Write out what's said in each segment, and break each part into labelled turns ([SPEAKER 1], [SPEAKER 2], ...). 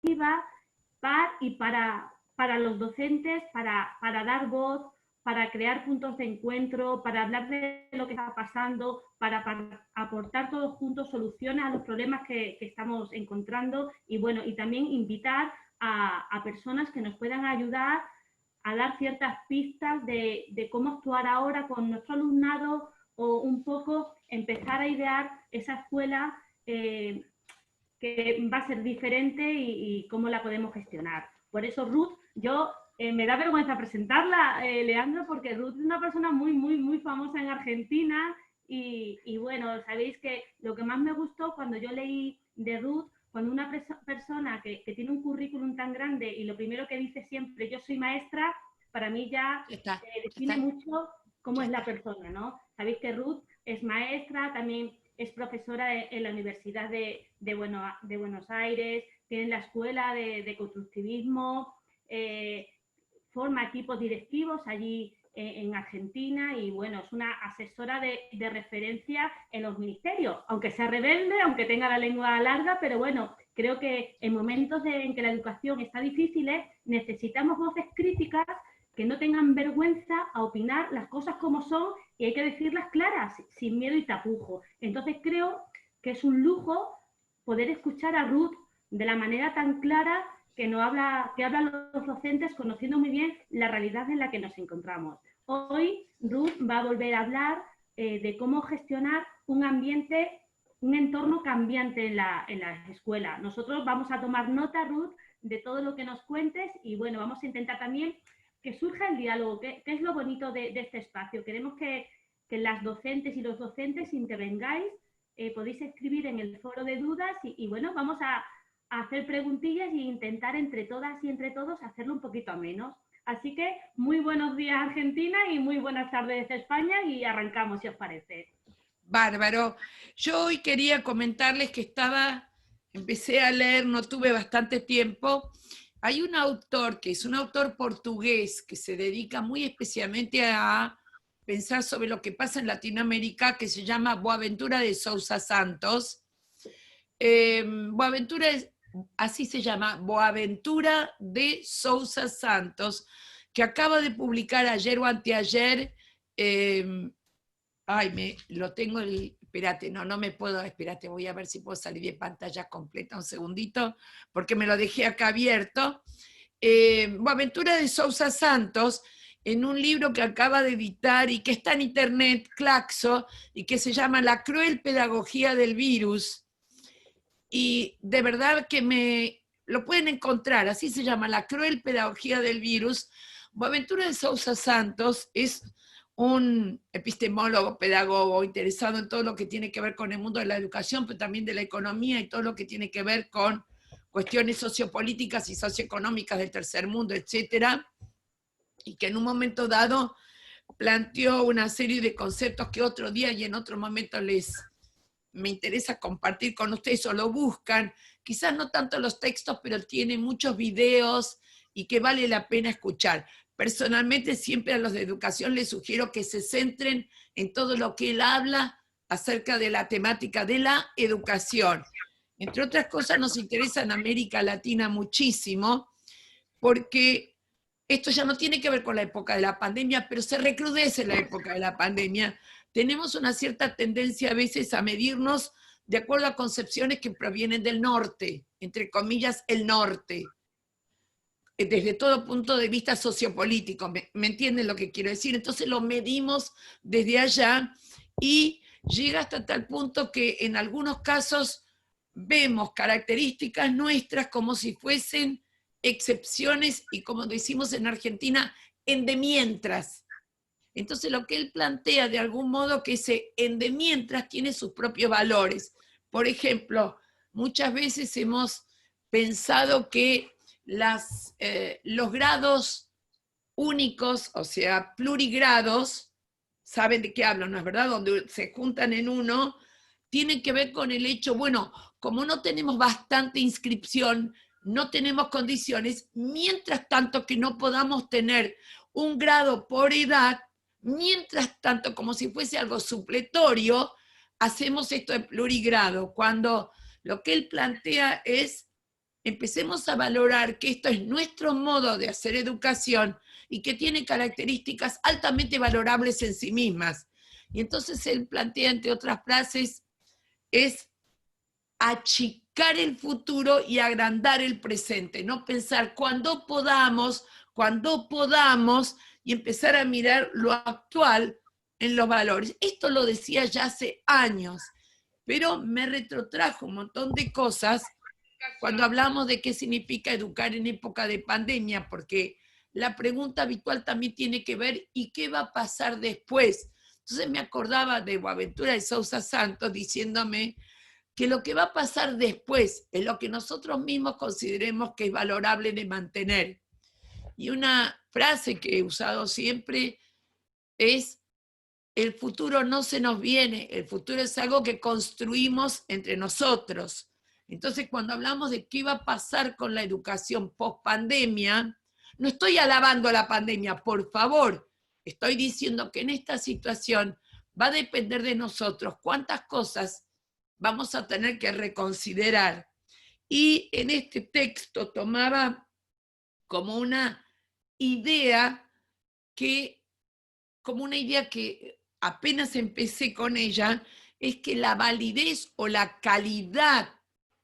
[SPEAKER 1] y para los docentes, para dar voz, para crear puntos de encuentro, para hablar de lo que está pasando, para aportar todos juntos soluciones a los problemas que estamos encontrando y, bueno, y también invitar a personas que nos puedan ayudar a dar ciertas pistas de cómo actuar ahora con nuestro alumnado o un poco empezar a idear esa escuela que va a ser diferente y cómo la podemos gestionar. Por eso, Ruth, me da vergüenza presentarla, Leandro, porque Ruth es una persona muy famosa en Argentina y bueno, sabéis que lo que más me gustó cuando yo leí de Ruth, cuando una persona que tiene un currículum tan grande y lo primero que dice siempre, yo soy maestra, para mí ya define mucho cómo es la persona, ¿no? Sabéis que Ruth es maestra, también es profesora en la Universidad de Buenos Aires, tiene la escuela de constructivismo, forma equipos directivos allí en Argentina y bueno, es una asesora de referencia en los ministerios, aunque sea rebelde, aunque tenga la lengua larga, pero bueno, creo que en momentos en que la educación está difícil, necesitamos voces críticas que no tengan vergüenza a opinar las cosas como son y hay que decirlas claras, sin miedo y tapujo. Entonces creo que es un lujo poder escuchar a Ruth de la manera tan clara que hablan los docentes, conociendo muy bien la realidad en la que nos encontramos. Hoy Ruth va a volver a hablar de cómo gestionar un ambiente, un entorno cambiante en la escuela. Nosotros vamos a tomar nota, Ruth, de todo lo que nos cuentes y bueno, vamos a intentar también que surja el diálogo, que es lo bonito de este espacio. Queremos que las docentes y los docentes intervengáis, podéis escribir en el foro de dudas y bueno, vamos a hacer preguntillas e intentar entre todas y entre todos hacerlo un poquito menos. Así que muy buenos días Argentina y muy buenas tardes España y arrancamos, si os parece.
[SPEAKER 2] Bárbaro. Yo hoy quería comentarles que empecé a leer, no tuve bastante tiempo. Hay un autor que es un autor portugués que se dedica muy especialmente a pensar sobre lo que pasa en Latinoamérica, que se llama Boaventura de Sousa Santos. Boaventura así se llama, Boaventura de Sousa Santos, que acaba de publicar ayer o anteayer, lo tengo, espérate, no me puedo, espérate, voy a ver si puedo salir de pantalla completa un segundito, porque me lo dejé acá abierto. Boaventura de Sousa Santos, en un libro que acaba de editar y que está en internet, Claxo, y que se llama La cruel pedagogía del virus. Y de verdad que lo pueden encontrar, así se llama, La cruel pedagogía del virus. Boaventura de Sousa Santos es un epistemólogo, pedagogo, interesado en todo lo que tiene que ver con el mundo de la educación, pero también de la economía y todo lo que tiene que ver con cuestiones sociopolíticas y socioeconómicas del tercer mundo, etcétera, y que en un momento dado planteó una serie de conceptos que otro día y en otro momento me interesa compartir con ustedes o lo buscan, quizás no tanto los textos, pero tiene muchos videos y que vale la pena escuchar. Personalmente siempre a los de educación les sugiero que se centren en todo lo que él habla acerca de la temática de la educación. Entre otras cosas nos interesa en América Latina muchísimo porque esto ya no tiene que ver con la época de la pandemia, pero se recrudece en la época de la pandemia. Tenemos una cierta tendencia a veces a medirnos de acuerdo a concepciones que provienen del norte, entre comillas, el norte, desde todo punto de vista sociopolítico. ¿Me entienden lo que quiero decir? Entonces lo medimos desde allá y llega hasta tal punto que en algunos casos vemos características nuestras como si fuesen excepciones y, como decimos en Argentina, endemientras. Entonces lo que él plantea de algún modo que ese endemientras tiene sus propios valores. Por ejemplo, muchas veces hemos pensado que los grados únicos, o sea, plurigrados, saben de qué hablo, ¿no es verdad? Donde se juntan en uno, tienen que ver con el hecho, bueno, como no tenemos bastante inscripción, no tenemos condiciones, mientras tanto que no podamos tener un grado por edad, mientras tanto, como si fuese algo supletorio, hacemos esto de plurigrado, cuando lo que él plantea es empecemos a valorar que esto es nuestro modo de hacer educación y que tiene características altamente valorables en sí mismas. Y entonces él plantea, entre otras frases, es achicar el futuro y agrandar el presente, no pensar cuando podamos, y empezar a mirar lo actual en los valores. Esto lo decía ya hace años, pero me retrotrajo un montón de cosas cuando hablamos de qué significa educar en época de pandemia, porque la pregunta habitual también tiene que ver ¿y qué va a pasar después? Entonces me acordaba de Boaventura de Sousa Santos diciéndome que lo que va a pasar después es lo que nosotros mismos consideremos que es valorable de mantener. Y una frase que he usado siempre es: el futuro no se nos viene, el futuro es algo que construimos entre nosotros. Entonces, cuando hablamos de qué va a pasar con la educación post pandemia, no estoy alabando a la pandemia, por favor. Estoy diciendo que en esta situación va a depender de nosotros cuántas cosas vamos a tener que reconsiderar. Y en este texto tomaba como una idea que apenas empecé con ella, es que la validez o la calidad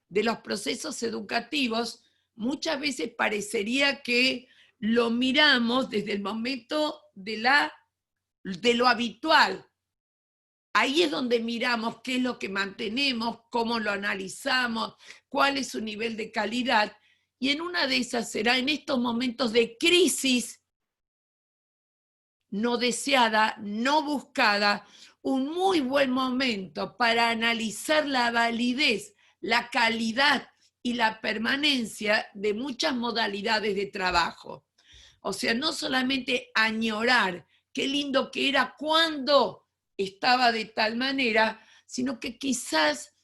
[SPEAKER 2] de los procesos educativos muchas veces parecería que lo miramos desde el momento de lo habitual. Ahí es donde miramos qué es lo que mantenemos, cómo lo analizamos, cuál es su nivel de calidad. Y en una de esas será en estos momentos de crisis no deseada, no buscada, un muy buen momento para analizar la validez, la calidad y la permanencia de muchas modalidades de trabajo. O sea, no solamente añorar qué lindo que era cuando estaba de tal manera, sino que quizás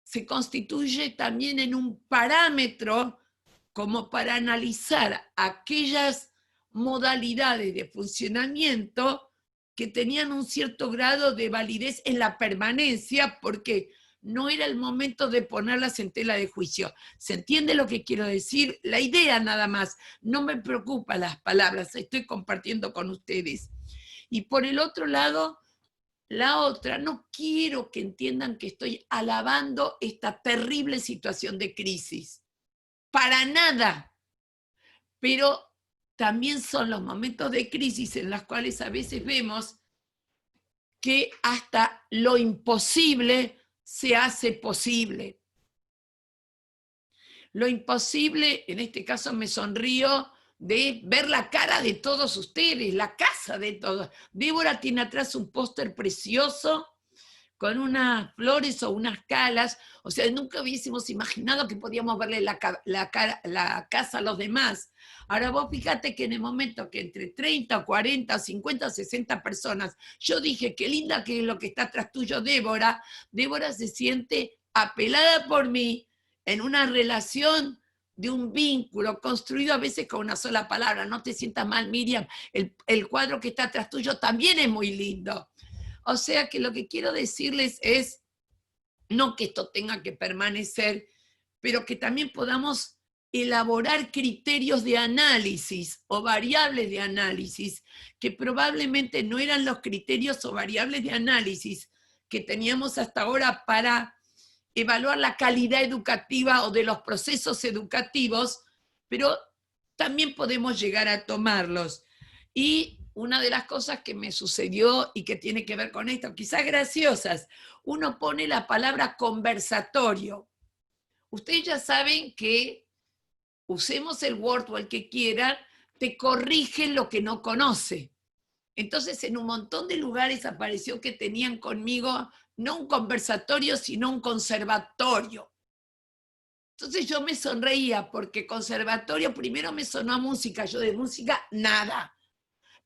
[SPEAKER 2] se constituye también en un parámetro como para analizar aquellas modalidades de funcionamiento que tenían un cierto grado de validez en la permanencia, porque no era el momento de ponerlas en tela de juicio. ¿Se entiende lo que quiero decir? La idea nada más, no me preocupan las palabras, estoy compartiendo con ustedes. Y por el otro lado, la otra, no quiero que entiendan que estoy alabando esta terrible situación de crisis. Para nada. Pero también son los momentos de crisis en los cuales a veces vemos que hasta lo imposible se hace posible. Lo imposible, en este caso me sonrío de ver la cara de todos ustedes, la casa de todos. Débora tiene atrás un póster precioso con unas flores o unas calas, o sea, nunca hubiésemos imaginado que podíamos verle la casa a los demás. Ahora vos fíjate que en el momento que entre 30, 40, 50, 60 personas, yo dije, qué linda que es lo que está atrás tuyo, Débora se siente apelada por mí en una relación de un vínculo construido a veces con una sola palabra. No te sientas mal, Miriam, el cuadro que está atrás tuyo también es muy lindo. O sea que lo que quiero decirles es, no que esto tenga que permanecer, pero que también podamos elaborar criterios de análisis o variables de análisis, que probablemente no eran los criterios o variables de análisis que teníamos hasta ahora para evaluar la calidad educativa o de los procesos educativos, pero también podemos llegar a tomarlos. Y una de las cosas que me sucedió y que tiene que ver con esto, quizás graciosas, uno pone la palabra conversatorio. Ustedes ya saben que usemos el Word o el que quieran, te corrigen lo que no conoce. Entonces en un montón de lugares apareció que tenían conmigo no un conversatorio, sino un conservatorio. Entonces yo me sonreía porque conservatorio primero me sonó a música, yo de música nada.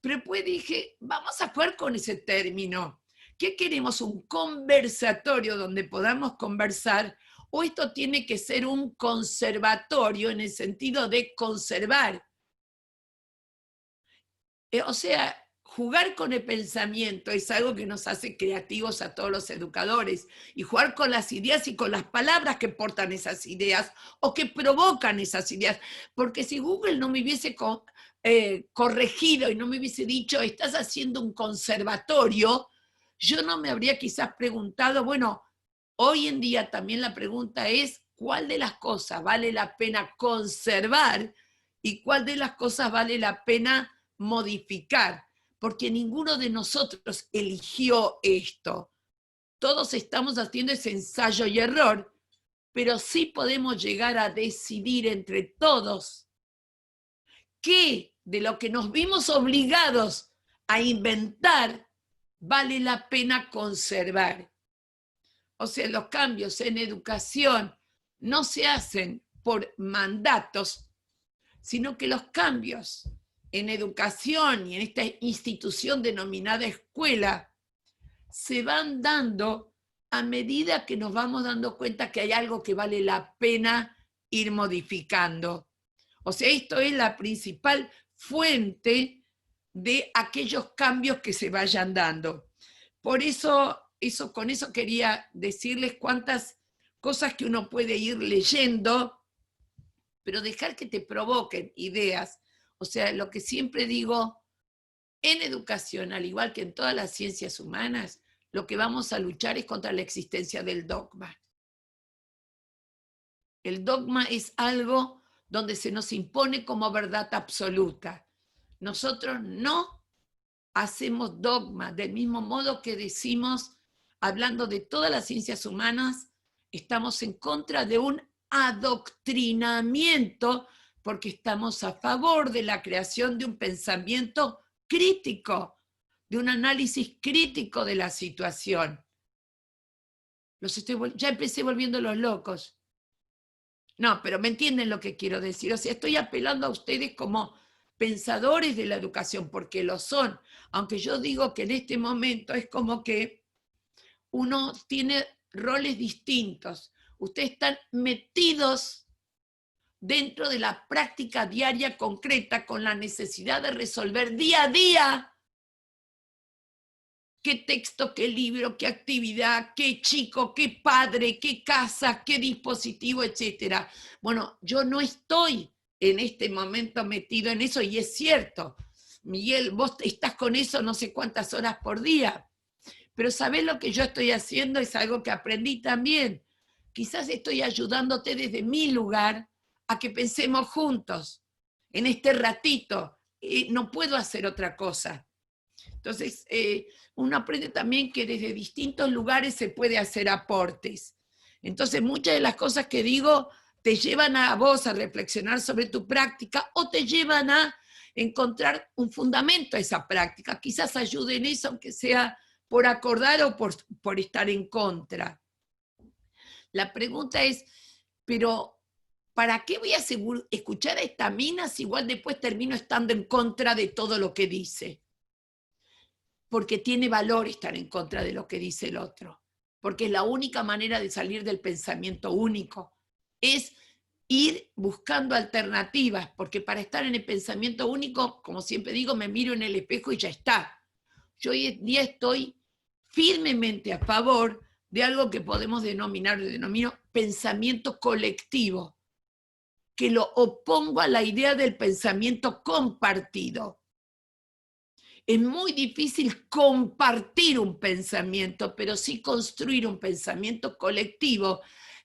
[SPEAKER 2] Pero después dije, vamos a jugar con ese término. ¿Qué queremos? ¿Un conversatorio donde podamos conversar? ¿O esto tiene que ser un conservatorio en el sentido de conservar? O sea, jugar con el pensamiento es algo que nos hace creativos a todos los educadores, y jugar con las ideas y con las palabras que portan esas ideas o que provocan esas ideas, porque si Google no me hubiese corregido y no me hubiese dicho, estás haciendo un conservatorio, yo no me habría quizás preguntado, bueno, hoy en día también la pregunta es, ¿cuál de las cosas vale la pena conservar y cuál de las cosas vale la pena modificar? Porque ninguno de nosotros eligió esto. Todos estamos haciendo ese ensayo y error, pero sí podemos llegar a decidir entre todos qué de lo que nos vimos obligados a inventar vale la pena conservar. O sea, los cambios en educación no se hacen por mandatos, sino que los cambios en educación y en esta institución denominada escuela se van dando a medida que nos vamos dando cuenta que hay algo que vale la pena ir modificando. O sea, esto es la principal fuente de aquellos cambios que se vayan dando. Por eso, con eso quería decirles cuántas cosas que uno puede ir leyendo, pero dejar que te provoquen ideas. O sea, lo que siempre digo, en educación, al igual que en todas las ciencias humanas, lo que vamos a luchar es contra la existencia del dogma. El dogma es algo donde se nos impone como verdad absoluta. Nosotros no hacemos dogma, del mismo modo que decimos, hablando de todas las ciencias humanas, estamos en contra de un adoctrinamiento porque estamos a favor de la creación de un pensamiento crítico, de un análisis crítico de la situación. Ya empecé volviendo los locos. No, pero me entienden lo que quiero decir. O sea, estoy apelando a ustedes como pensadores de la educación, porque lo son. Aunque yo digo que en este momento es como que uno tiene roles distintos. Ustedes están metidos dentro de la práctica diaria concreta con la necesidad de resolver día a día qué texto, qué libro, qué actividad, qué chico, qué padre, qué casa, qué dispositivo, etc. Bueno, yo no estoy en este momento metido en eso y es cierto. Miguel, vos estás con eso no sé cuántas horas por día, pero ¿sabés lo que yo estoy haciendo? Es algo que aprendí también. Quizás estoy ayudándote desde mi lugar a que pensemos juntos en este ratito. No puedo hacer otra cosa. Entonces, uno aprende también que desde distintos lugares se puede hacer aportes. Entonces, muchas de las cosas que digo te llevan a vos a reflexionar sobre tu práctica o te llevan a encontrar un fundamento a esa práctica. Quizás ayude en eso, aunque sea por acordar o por estar en contra. La pregunta es, pero ¿para qué voy a escuchar a esta mina si igual después termino estando en contra de todo lo que dice? Porque tiene valor estar en contra de lo que dice el otro, porque es la única manera de salir del pensamiento único, es ir buscando alternativas, porque para estar en el pensamiento único, como siempre digo, me miro en el espejo y ya está. Yo hoy en día estoy firmemente a favor de algo que podemos denomino pensamiento colectivo, que lo opongo a la idea del pensamiento compartido. Es muy difícil compartir un pensamiento, pero sí construir un pensamiento colectivo,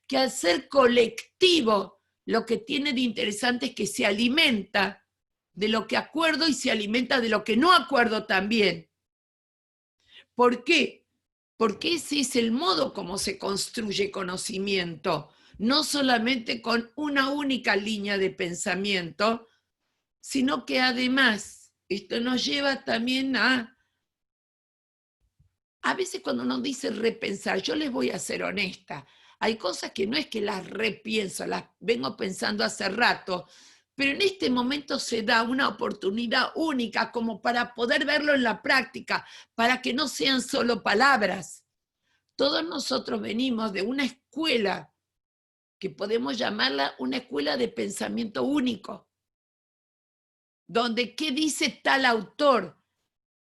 [SPEAKER 2] que al ser colectivo, lo que tiene de interesante es que se alimenta de lo que acuerdo y se alimenta de lo que no acuerdo también. ¿Por qué? Porque ese es el modo como se construye conocimiento, no solamente con una única línea de pensamiento, sino que además esto nos lleva también a veces cuando uno dice repensar, yo les voy a ser honesta, hay cosas que no es que las repienso, las vengo pensando hace rato, pero en este momento se da una oportunidad única como para poder verlo en la práctica, para que no sean solo palabras. Todos nosotros venimos de una escuela que podemos llamarla una escuela de pensamiento único, donde qué dice tal autor,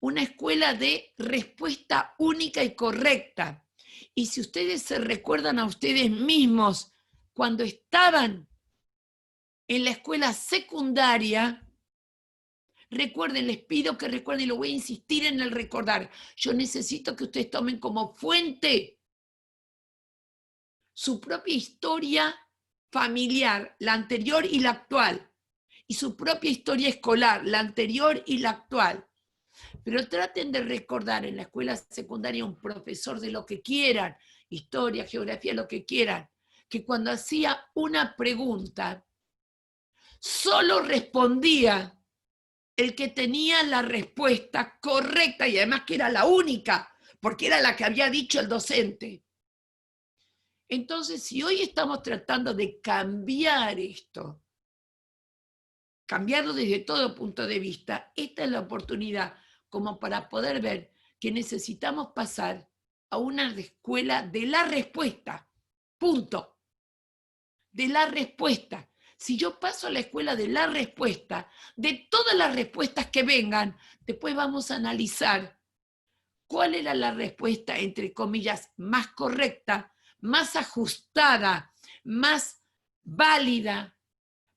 [SPEAKER 2] una escuela de respuesta única y correcta. Y si ustedes se recuerdan a ustedes mismos, cuando estaban en la escuela secundaria, recuerden, les pido que recuerden, y lo voy a insistir en el recordar, yo necesito que ustedes tomen como fuente su propia historia familiar, la anterior y la actual, y su propia historia escolar, la anterior y la actual. Pero traten de recordar en la escuela secundaria un profesor de lo que quieran, historia, geografía, lo que quieran, que cuando hacía una pregunta, solo respondía el que tenía la respuesta correcta y además que era la única, porque era la que había dicho el docente. Entonces, si hoy estamos tratando de cambiar esto, cambiarlo desde todo punto de vista, esta es la oportunidad como para poder ver que necesitamos pasar a una escuela de la respuesta, punto, de la respuesta. Si yo paso a la escuela de la respuesta, de todas las respuestas que vengan, después vamos a analizar cuál era la respuesta, entre comillas, más correcta, más ajustada, más válida,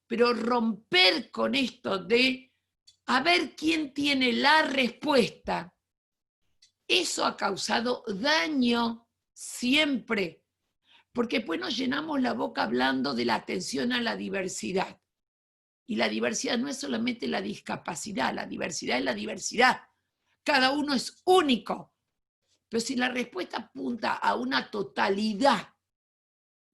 [SPEAKER 2] pero romper con esto de a ver quién tiene la respuesta, eso ha causado daño siempre, porque después nos llenamos la boca hablando de la atención a la diversidad. Y la diversidad no es solamente la discapacidad, la diversidad es la diversidad. Cada uno es único. Pero si la respuesta apunta a una totalidad,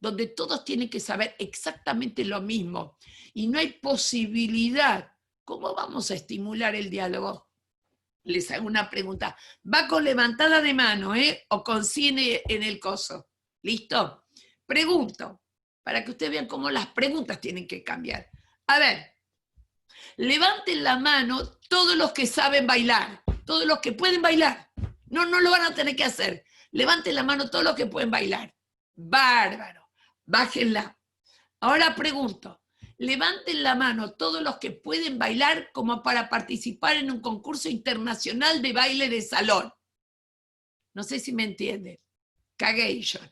[SPEAKER 2] donde todos tienen que saber exactamente lo mismo y no hay posibilidad, ¿cómo vamos a estimular el diálogo? Les hago una pregunta. ¿Va con levantada de mano, o con cine en el coso? ¿Listo? Pregunto, para que ustedes vean cómo las preguntas tienen que cambiar. A ver, levanten la mano todos los que saben bailar, todos los que pueden bailar. No lo van a tener que hacer. Levanten la mano todos los que pueden bailar. Bárbaro. Bájenla. Ahora pregunto, levanten la mano todos los que pueden bailar como para participar en un concurso internacional de baile de salón. No sé si me entienden. Cagation.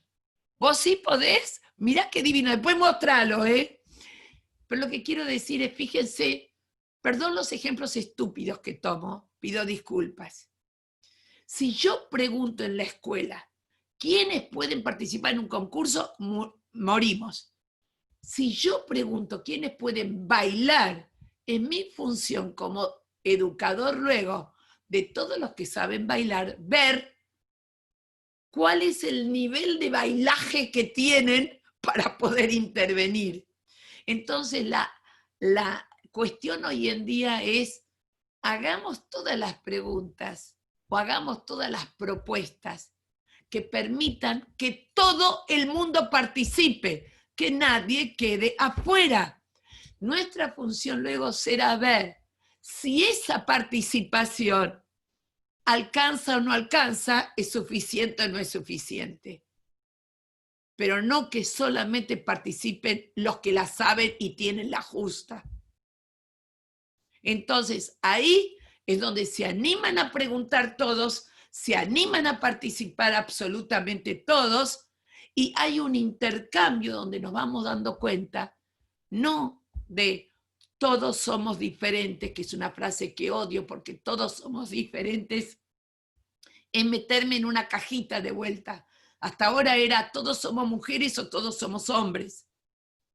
[SPEAKER 2] ¿Vos sí podés? Mirá qué divino. Después mostralo, Pero lo que quiero decir es, fíjense, perdón los ejemplos estúpidos que tomo, pido disculpas. Si yo pregunto en la escuela, ¿quiénes pueden participar en un concurso? Morimos. Si yo pregunto quiénes pueden bailar, es mi función como educador luego de todos los que saben bailar, ver cuál es el nivel de bailaje que tienen para poder intervenir. Entonces la cuestión hoy en día es, hagamos todas las preguntas o hagamos todas las propuestas que permitan que todo el mundo participe, que nadie quede afuera. Nuestra función luego será ver si esa participación alcanza o no alcanza, es suficiente o no es suficiente. Pero no que solamente participen los que la saben y tienen la justa. Entonces, ahí es donde se animan a preguntar todos, se animan a participar absolutamente todos, y hay un intercambio donde nos vamos dando cuenta, no de todos somos diferentes, que es una frase que odio porque todos somos diferentes, es meterme en una cajita de vuelta. Hasta ahora era todos somos mujeres o todos somos hombres.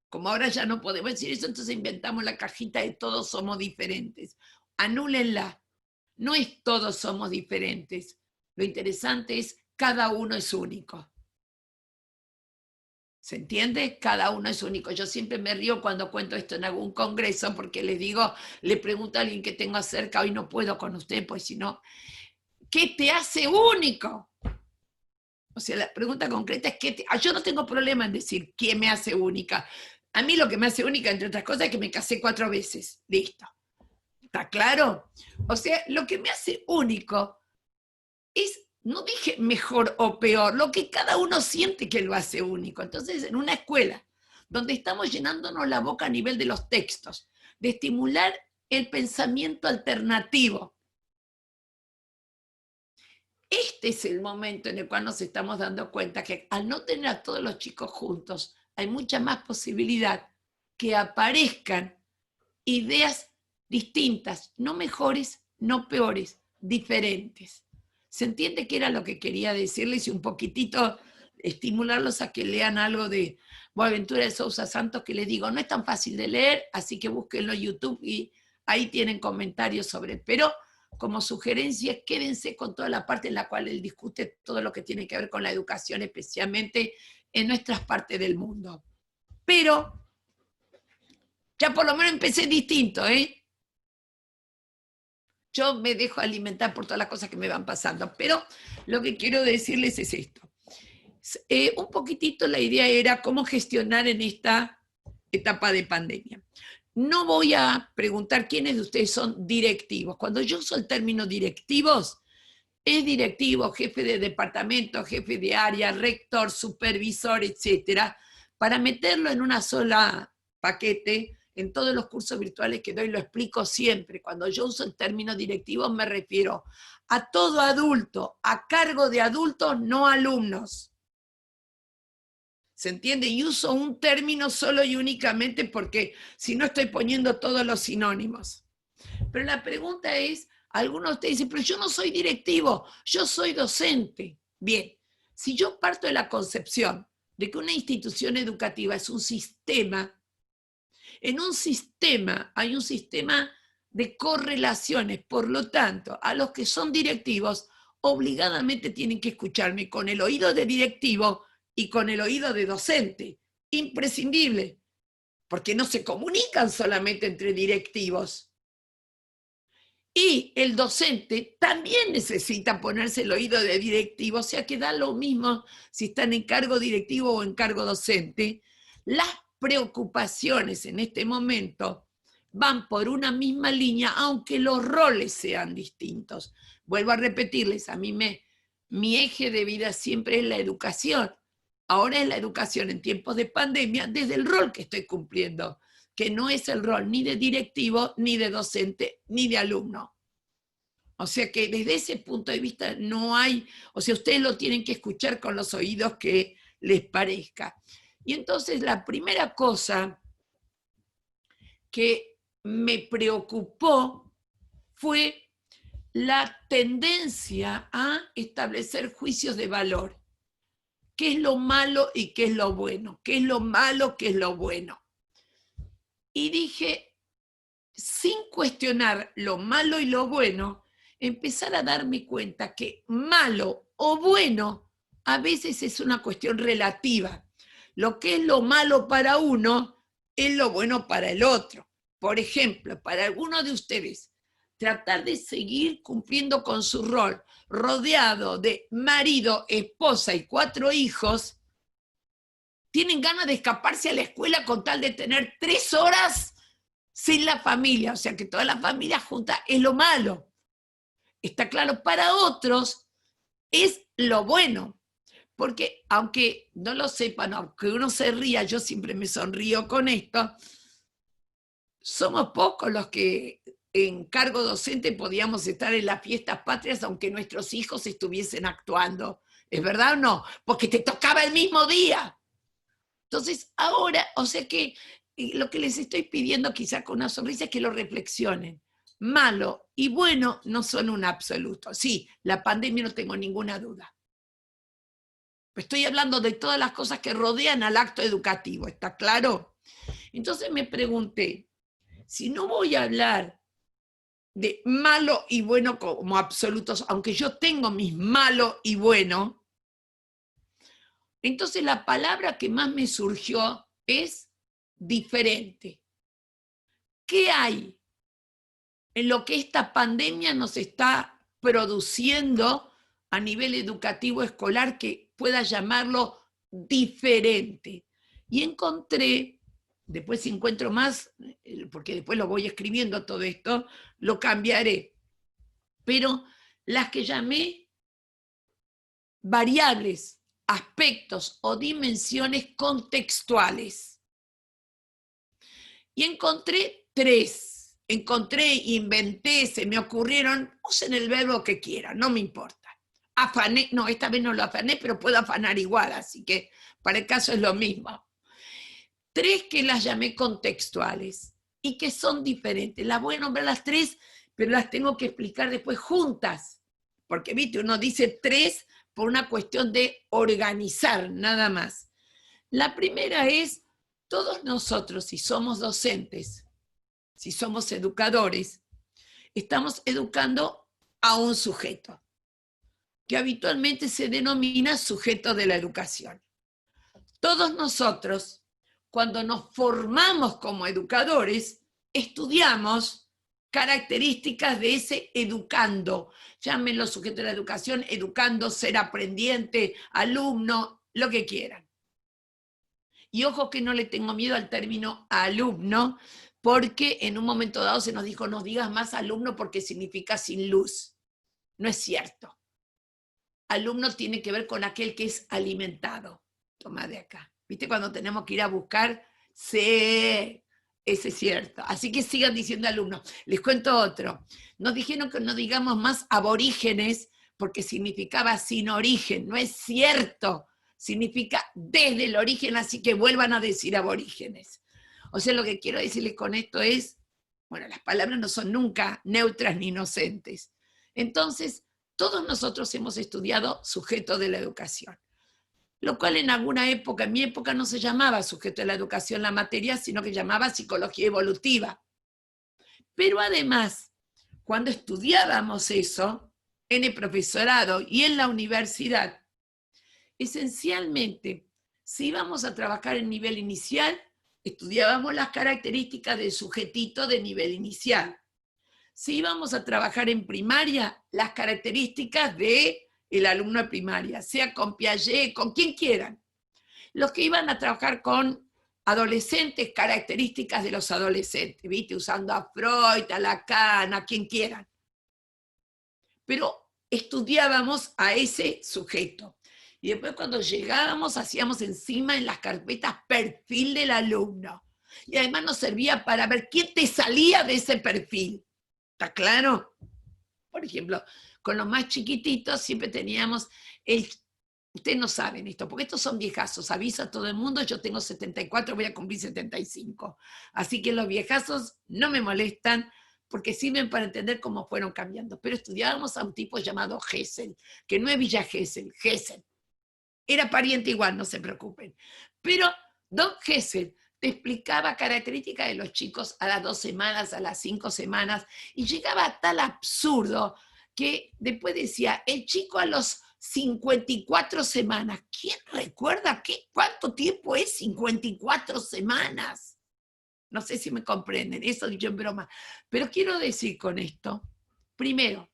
[SPEAKER 2] Como ahora ya no podemos decir eso, entonces inventamos la cajita de todos somos diferentes. Anúlenla. No es todos somos diferentes. Lo interesante es cada uno es único. ¿Se entiende? Cada uno es único. Yo siempre me río cuando cuento esto en algún congreso porque les digo, le pregunto a alguien que tengo cerca, hoy no puedo con usted, pues si no, ¿qué te hace único? O sea, la pregunta concreta es, yo no tengo problema en decir quién me hace única. A mí lo que me hace única, entre otras cosas, es que me casé 4 veces. Listo. ¿Está claro? O sea, lo que me hace único es, no dije mejor o peor, lo que cada uno siente que lo hace único. Entonces, en una escuela donde estamos llenándonos la boca a nivel de los textos, de estimular el pensamiento alternativo, Este es el momento en el cual nos estamos dando cuenta que al no tener a todos los chicos juntos, hay mucha más posibilidad que aparezcan ideas distintas, no mejores, no peores, diferentes. ¿Se entiende qué era lo que quería decirles y un poquitito estimularlos a que lean algo de Boaventura de Sousa Santos, que les digo, no es tan fácil de leer, así que búsquenlo en YouTube y ahí tienen comentarios sobre él. Pero como sugerencia, quédense con toda la parte en la cual él discute todo lo que tiene que ver con la educación, especialmente en nuestras partes del mundo. Pero ya por lo menos empecé distinto, ¿eh? Yo me dejo alimentar por todas las cosas que me van pasando, pero lo que quiero decirles es esto. Un poquitito la idea era cómo gestionar en esta etapa de pandemia. No voy a preguntar quiénes de ustedes son directivos. Cuando yo uso el término directivos, es directivo, jefe de departamento, jefe de área, rector, supervisor, etcétera, para meterlo en una sola paquete. En todos los cursos virtuales que doy lo explico siempre. Cuando yo uso el término directivo me refiero a todo adulto, a cargo de adultos, no alumnos. ¿Se entiende? Y uso un término solo y únicamente porque si no estoy poniendo todos los sinónimos. Pero la pregunta es, algunos de ustedes dicen, pero yo no soy directivo, yo soy docente. Bien, si yo parto de la concepción de que una institución educativa es un sistema, en un sistema hay un sistema de correlaciones, por lo tanto, a los que son directivos, obligadamente tienen que escucharme con el oído de directivo y con el oído de docente. Imprescindible, porque no se comunican solamente entre directivos. Y el docente también necesita ponerse el oído de directivo, o sea que da lo mismo si están en cargo directivo o en cargo docente. Las preocupaciones en este momento van por una misma línea, aunque los roles sean distintos. Vuelvo a repetirles, mi eje de vida siempre es la educación. Ahora es la educación en tiempos de pandemia desde el rol que estoy cumpliendo, que no es el rol ni de directivo, ni de docente, ni de alumno. O sea que desde ese punto de vista no hay, o sea, ustedes lo tienen que escuchar con los oídos que les parezca. Y entonces la primera cosa que me preocupó fue la tendencia a establecer juicios de valor. ¿Qué es lo malo y qué es lo bueno? ¿Qué es lo malo, qué es lo bueno? Y dije, sin cuestionar lo malo y lo bueno, empezar a darme cuenta que malo o bueno a veces es una cuestión relativa. Lo que es lo malo para uno es lo bueno para el otro. Por ejemplo, para alguno de ustedes, tratar de seguir cumpliendo con su rol, rodeado de marido, esposa y 4 hijos, tienen ganas de escaparse a la escuela con tal de tener 3 horas sin la familia, o sea que toda la familia junta es lo malo. Está claro, para otros es lo bueno, porque aunque no lo sepan, aunque uno se ría, yo siempre me sonrío con esto, somos pocos los que en cargo docente podíamos estar en las fiestas patrias aunque nuestros hijos estuviesen actuando. ¿Es verdad o no? Porque te tocaba el mismo día. Entonces, ahora, o sea que lo que les estoy pidiendo quizá con una sonrisa es que lo reflexionen. Malo y bueno no son un absoluto. Sí, la pandemia no tengo ninguna duda. Estoy hablando de todas las cosas que rodean al acto educativo, ¿está claro? Entonces me pregunté, si no voy a hablar de malo y bueno como absolutos, aunque yo tengo mis malo y bueno, entonces la palabra que más me surgió es diferente. ¿Qué hay en lo que esta pandemia nos está produciendo a nivel educativo escolar que pueda llamarlo diferente? Y encontré, después si encuentro más, porque después lo voy escribiendo todo esto, lo cambiaré, pero las que llamé variables, aspectos o dimensiones contextuales. Y encontré 3. Encontré, inventé, se me ocurrieron, usen el verbo que quieran, no me importa. afané, no, esta vez no lo afané, pero puedo afanar igual, así que para el caso es lo mismo. 3 que las llamé contextuales y que son diferentes. Las voy a nombrar las 3, pero las tengo que explicar después juntas, porque viste, uno dice 3 por una cuestión de organizar, nada más. La primera es, todos nosotros, si somos docentes, si somos educadores, estamos educando a un sujeto, que habitualmente se denomina sujeto de la educación. Todos nosotros, cuando nos formamos como educadores, estudiamos características de ese educando. Llámenlo sujeto de la educación, educando, ser aprendiente, alumno, lo que quieran. Y ojo que no le tengo miedo al término alumno, porque en un momento dado se nos dijo, no digas más alumno porque significa sin luz. No es cierto. Alumno tiene que ver con aquel que es alimentado. Toma de acá. ¿Viste cuando tenemos que ir a buscar? Sí, ese es cierto. Así que sigan diciendo alumnos. Les cuento otro. Nos dijeron que no digamos más aborígenes porque significaba sin origen. No es cierto. Significa desde el origen, así que vuelvan a decir aborígenes. O sea, lo que quiero decirles con esto es, bueno, las palabras no son nunca neutras ni inocentes. Entonces, todos nosotros hemos estudiado sujeto de la educación, lo cual en alguna época, en mi época no se llamaba sujeto de la educación la materia, sino que llamaba psicología evolutiva. Pero además, cuando estudiábamos eso, en el profesorado y en la universidad, esencialmente, si íbamos a trabajar en nivel inicial, estudiábamos las características del sujetito de nivel inicial. Si íbamos a trabajar en primaria, las características del alumno de primaria, sea con Piaget, con quien quieran. Los que iban a trabajar con adolescentes, características de los adolescentes, ¿viste? Usando a Freud, a Lacan, a quien quieran. Pero estudiábamos a ese sujeto. Y después cuando llegábamos, hacíamos encima en las carpetas perfil del alumno. Y además nos servía para ver quién te salía de ese perfil. ¿Está claro? Por ejemplo, con los más chiquititos siempre teníamos ustedes no saben esto, porque estos son viejazos, aviso a todo el mundo, yo tengo 74, voy a cumplir 75. Así que los viejazos no me molestan porque sirven para entender cómo fueron cambiando. Pero estudiábamos a un tipo llamado Gesell, que no es Villa Gesell, Gesell. Era pariente igual, no se preocupen. Pero don Gesell te explicaba características de los chicos a las 2 semanas, a las 5 semanas, y llegaba a tal absurdo que después decía, el chico a los 54 semanas, ¿quién recuerda cuánto tiempo es 54 semanas? No sé si me comprenden, eso dicho en broma. Pero quiero decir con esto, primero,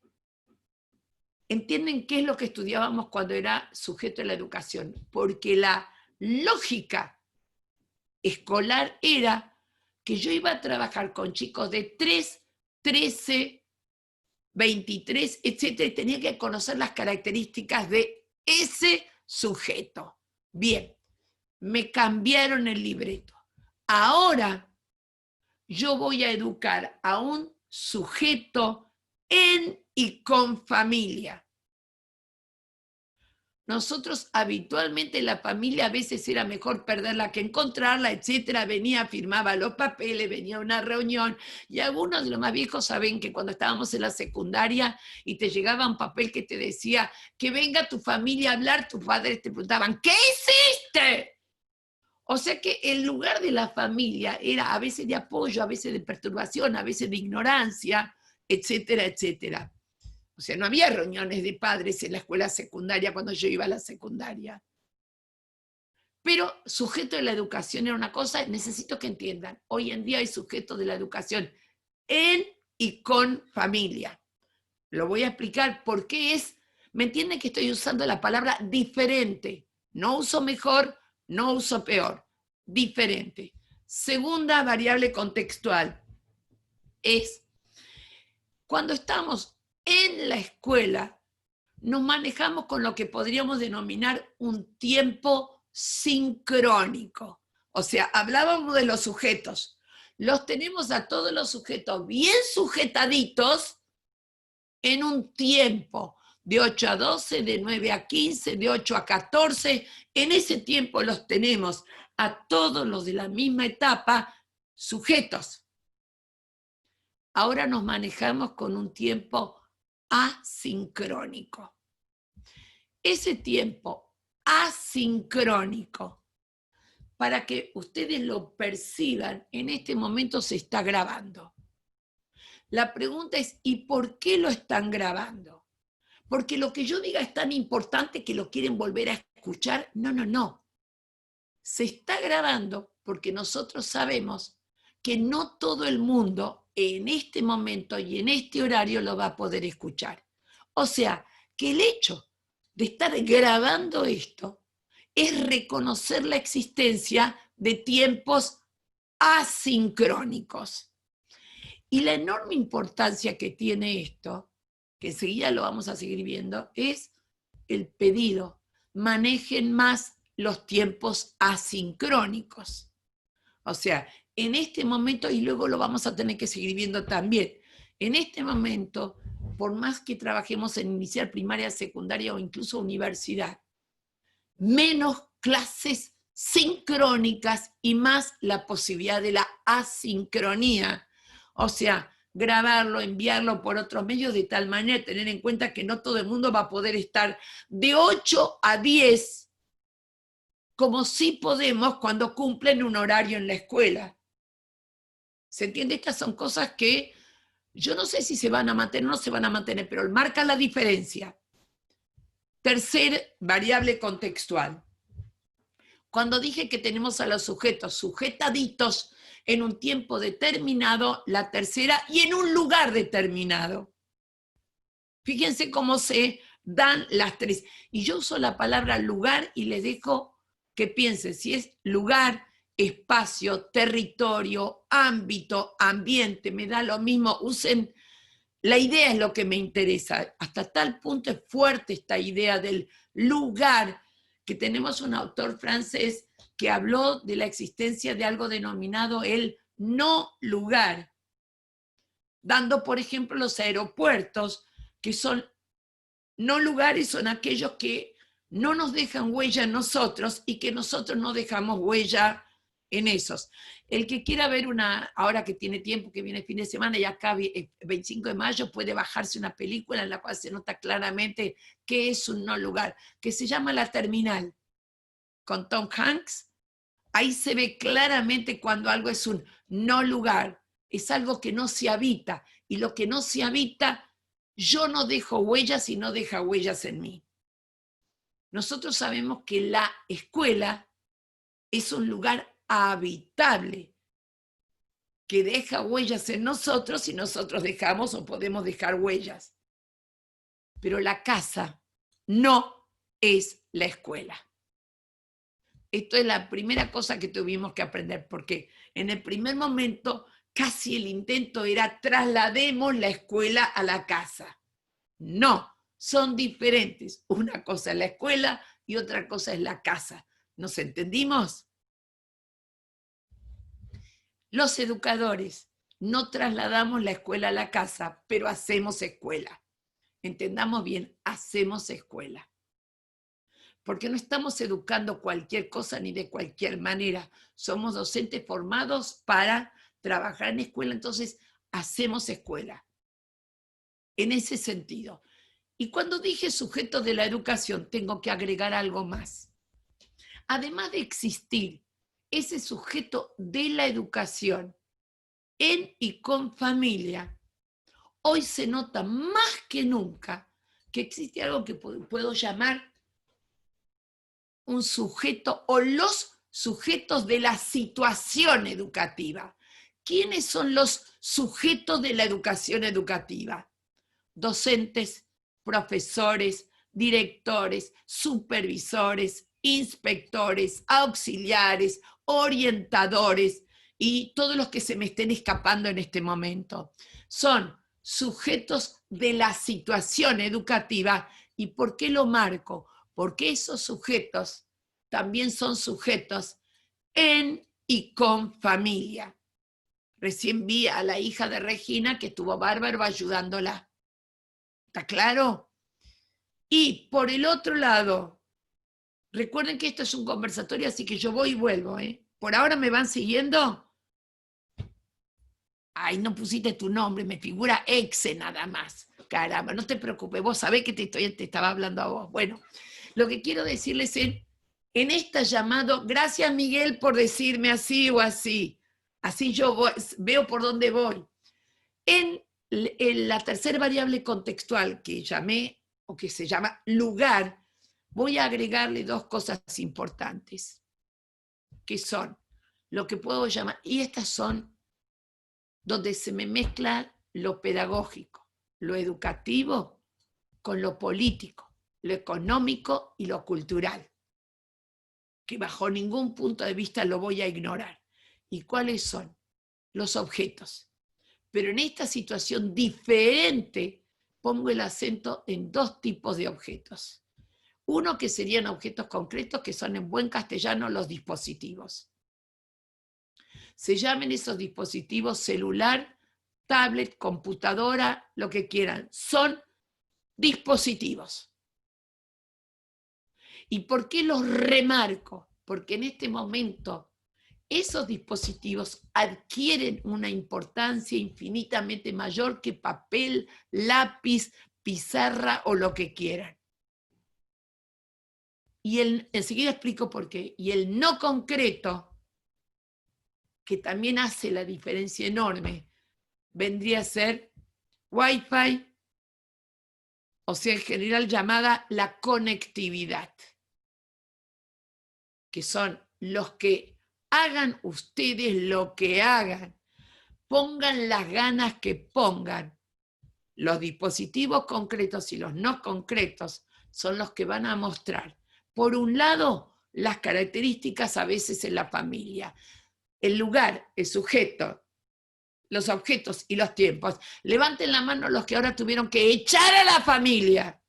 [SPEAKER 2] ¿entienden qué es lo que estudiábamos cuando era sujeto de la educación? Porque la lógica escolar era que yo iba a trabajar con chicos de 3, 13, 23, etcétera, y tenía que conocer las características de ese sujeto. Bien, me cambiaron el libreto. Ahora yo voy a educar a un sujeto en y con familia. Nosotros habitualmente la familia a veces era mejor perderla que encontrarla, etcétera. Venía, firmaba los papeles, venía a una reunión y algunos de los más viejos saben que cuando estábamos en la secundaria y te llegaba un papel que te decía que venga tu familia a hablar, tus padres te preguntaban, ¿qué hiciste? O sea que el lugar de la familia era a veces de apoyo, a veces de perturbación, a veces de ignorancia, etcétera, etcétera. O sea, no había reuniones de padres en la escuela secundaria cuando yo iba a la secundaria. Pero sujeto de la educación era una cosa, necesito que entiendan, hoy en día hay sujeto de la educación en y con familia. Lo voy a explicar por qué me entienden que estoy usando la palabra diferente. No uso mejor, no uso peor. Diferente. Segunda variable contextual es cuando estamos en la escuela, nos manejamos con lo que podríamos denominar un tiempo sincrónico. O sea, hablábamos de los sujetos. Los tenemos a todos los sujetos bien sujetaditos en un tiempo de 8 a 12, de 9 a 15, de 8 a 14. En ese tiempo los tenemos a todos los de la misma etapa sujetos. Ahora nos manejamos con un tiempo asincrónico. Ese tiempo asincrónico, para que ustedes lo perciban, en este momento se está grabando. La pregunta es, ¿y por qué lo están grabando? Porque lo que yo diga es tan importante que lo quieren volver a escuchar. No, no, no. Se está grabando porque nosotros sabemos que no todo el mundo en este momento y en este horario lo va a poder escuchar. O sea, que el hecho de estar grabando esto es reconocer la existencia de tiempos asincrónicos. Y la enorme importancia que tiene esto, que enseguida lo vamos a seguir viendo, es el pedido. Manejen más los tiempos asincrónicos. O sea, en este momento, y luego lo vamos a tener que seguir viendo también, en este momento, por más que trabajemos en inicial, primaria, secundaria o incluso universidad, menos clases sincrónicas y más la posibilidad de la asincronía. O sea, grabarlo, enviarlo por otros medios de tal manera, tener en cuenta que no todo el mundo va a poder estar de 8 a 10, como sí podemos cuando cumplen un horario en la escuela. ¿Se entiende? Estas son cosas que yo no sé si se van a mantener o no se van a mantener, pero marcan la diferencia. Tercer variable contextual. Cuando dije que tenemos a los sujetos sujetaditos en un tiempo determinado, la tercera, y en un lugar determinado. Fíjense cómo se dan las tres. Y yo uso la palabra lugar y les dejo que piensen si es lugar, espacio, territorio, ámbito, ambiente, me da lo mismo. Usen, la idea es lo que me interesa. Hasta tal punto es fuerte esta idea del lugar, que tenemos un autor francés que habló de la existencia de algo denominado el no lugar, dando, por ejemplo, los aeropuertos, que son no lugares, son aquellos que no nos dejan huella en nosotros y que nosotros no dejamos huella en esos. El que quiera ver ahora que tiene tiempo, que viene el fin de semana y acá el 25 de mayo puede bajarse una película en la cual se nota claramente qué es un no lugar, que se llama La Terminal, con Tom Hanks. Ahí se ve claramente cuando algo es un no lugar, es algo que no se habita, y lo que no se habita, yo no dejo huellas y no deja huellas en mí. Nosotros sabemos que la escuela es un lugar habitable, que deja huellas en nosotros y nosotros dejamos o podemos dejar huellas. Pero la casa no es la escuela. Esto es la primera cosa que tuvimos que aprender, porque en el primer momento casi el intento era traslademos la escuela a la casa. No, son diferentes. Una cosa es la escuela y otra cosa es la casa. ¿Nos entendimos? Los educadores no trasladamos la escuela a la casa, pero hacemos escuela. Entendamos bien, hacemos escuela. Porque no estamos educando cualquier cosa ni de cualquier manera. Somos docentes formados para trabajar en escuela, entonces hacemos escuela. En ese sentido. Y cuando dije sujeto de la educación, tengo que agregar algo más. Además de existir ese sujeto de la educación en y con familia, hoy se nota más que nunca que existe algo que puedo llamar un sujeto o los sujetos de la situación educativa. ¿Quiénes son los sujetos de la educación educativa? Docentes, profesores, directores, supervisores, inspectores, auxiliares, orientadores y todos los que se me estén escapando en este momento. Son sujetos de la situación educativa. ¿Y por qué lo marco? Porque esos sujetos también son sujetos en y con familia. Recién vi a la hija de Regina que estuvo bárbaro ayudándola. ¿Está claro? Y por el otro lado, recuerden que esto es un conversatorio, así que yo voy y vuelvo, ¿eh? Por ahora me van siguiendo. Ay, no pusiste tu nombre, me figura Exe nada más. Caramba, no te preocupes, vos sabés que te estaba hablando a vos. Bueno, lo que quiero decirles es, en este llamado, gracias Miguel por decirme así o así. Así yo veo por dónde voy. En la tercera variable contextual que llamé, o que se llama lugar, voy a agregarle dos cosas importantes, que son lo que puedo llamar, y estas son donde se me mezcla lo pedagógico, lo educativo, con lo político, lo económico y lo cultural, que bajo ningún punto de vista lo voy a ignorar. ¿Y cuáles son? Los objetos. Pero en esta situación diferente pongo el acento en dos tipos de objetos. Uno que serían objetos concretos, que son en buen castellano los dispositivos. Se llamen esos dispositivos celular, tablet, computadora, lo que quieran. Son dispositivos. ¿Y por qué los remarco? Porque en este momento esos dispositivos adquieren una importancia infinitamente mayor que papel, lápiz, pizarra o lo que quieran. Y enseguida explico por qué. Y el no concreto, que también hace la diferencia enorme, vendría a ser Wi-Fi, o sea, en general llamada la conectividad, que son los que hagan ustedes lo que hagan, pongan las ganas que pongan. Los dispositivos concretos y los no concretos son los que van a mostrar, por un lado, las características a veces en la familia, el lugar, el sujeto, los objetos y los tiempos. Levanten la mano los que ahora tuvieron que echar a la familia.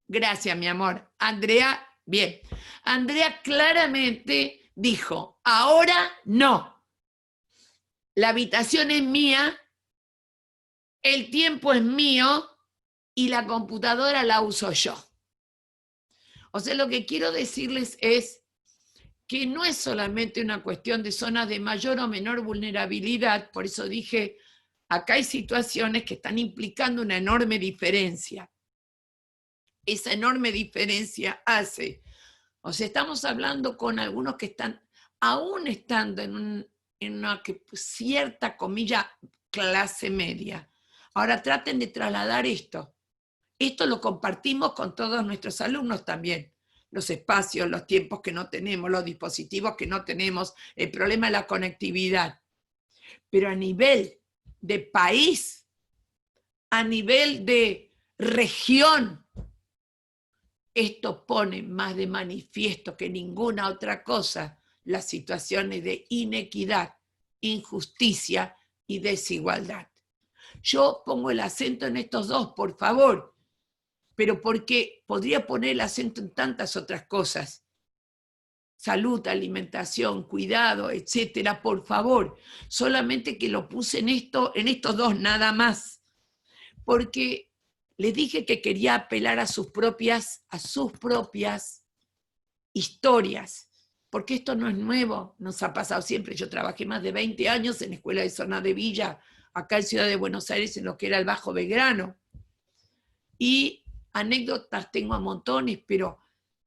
[SPEAKER 2] Gracias, mi amor. Andrea, bien. Andrea claramente dijo, ahora no. La habitación es mía, el tiempo es mío y la computadora la uso yo. O sea, lo que quiero decirles es que no es solamente una cuestión de zonas de mayor o menor vulnerabilidad, por eso dije, acá hay situaciones que están implicando una enorme diferencia. Esa enorme diferencia hace, o sea, estamos hablando con algunos que están, aún estando en una cierta, comilla, clase media. Ahora traten de trasladar esto. Esto lo compartimos con todos nuestros alumnos también. Los espacios, los tiempos que no tenemos, los dispositivos que no tenemos, el problema de la conectividad. Pero a nivel de país, a nivel de región, esto pone más de manifiesto que ninguna otra cosa las situaciones de inequidad, injusticia y desigualdad. Yo pongo el acento en estos dos, por favor, pero porque podría poner el acento en tantas otras cosas. Salud, alimentación, cuidado, etcétera, por favor. Solamente que lo puse en estos dos nada más. Porque les dije que quería apelar a sus propias historias. Porque esto no es nuevo, nos ha pasado siempre. Yo trabajé más de 20 años en escuela de zona de Villa, acá en Ciudad de Buenos Aires, en lo que era el Bajo Belgrano. Y anécdotas tengo a montones, pero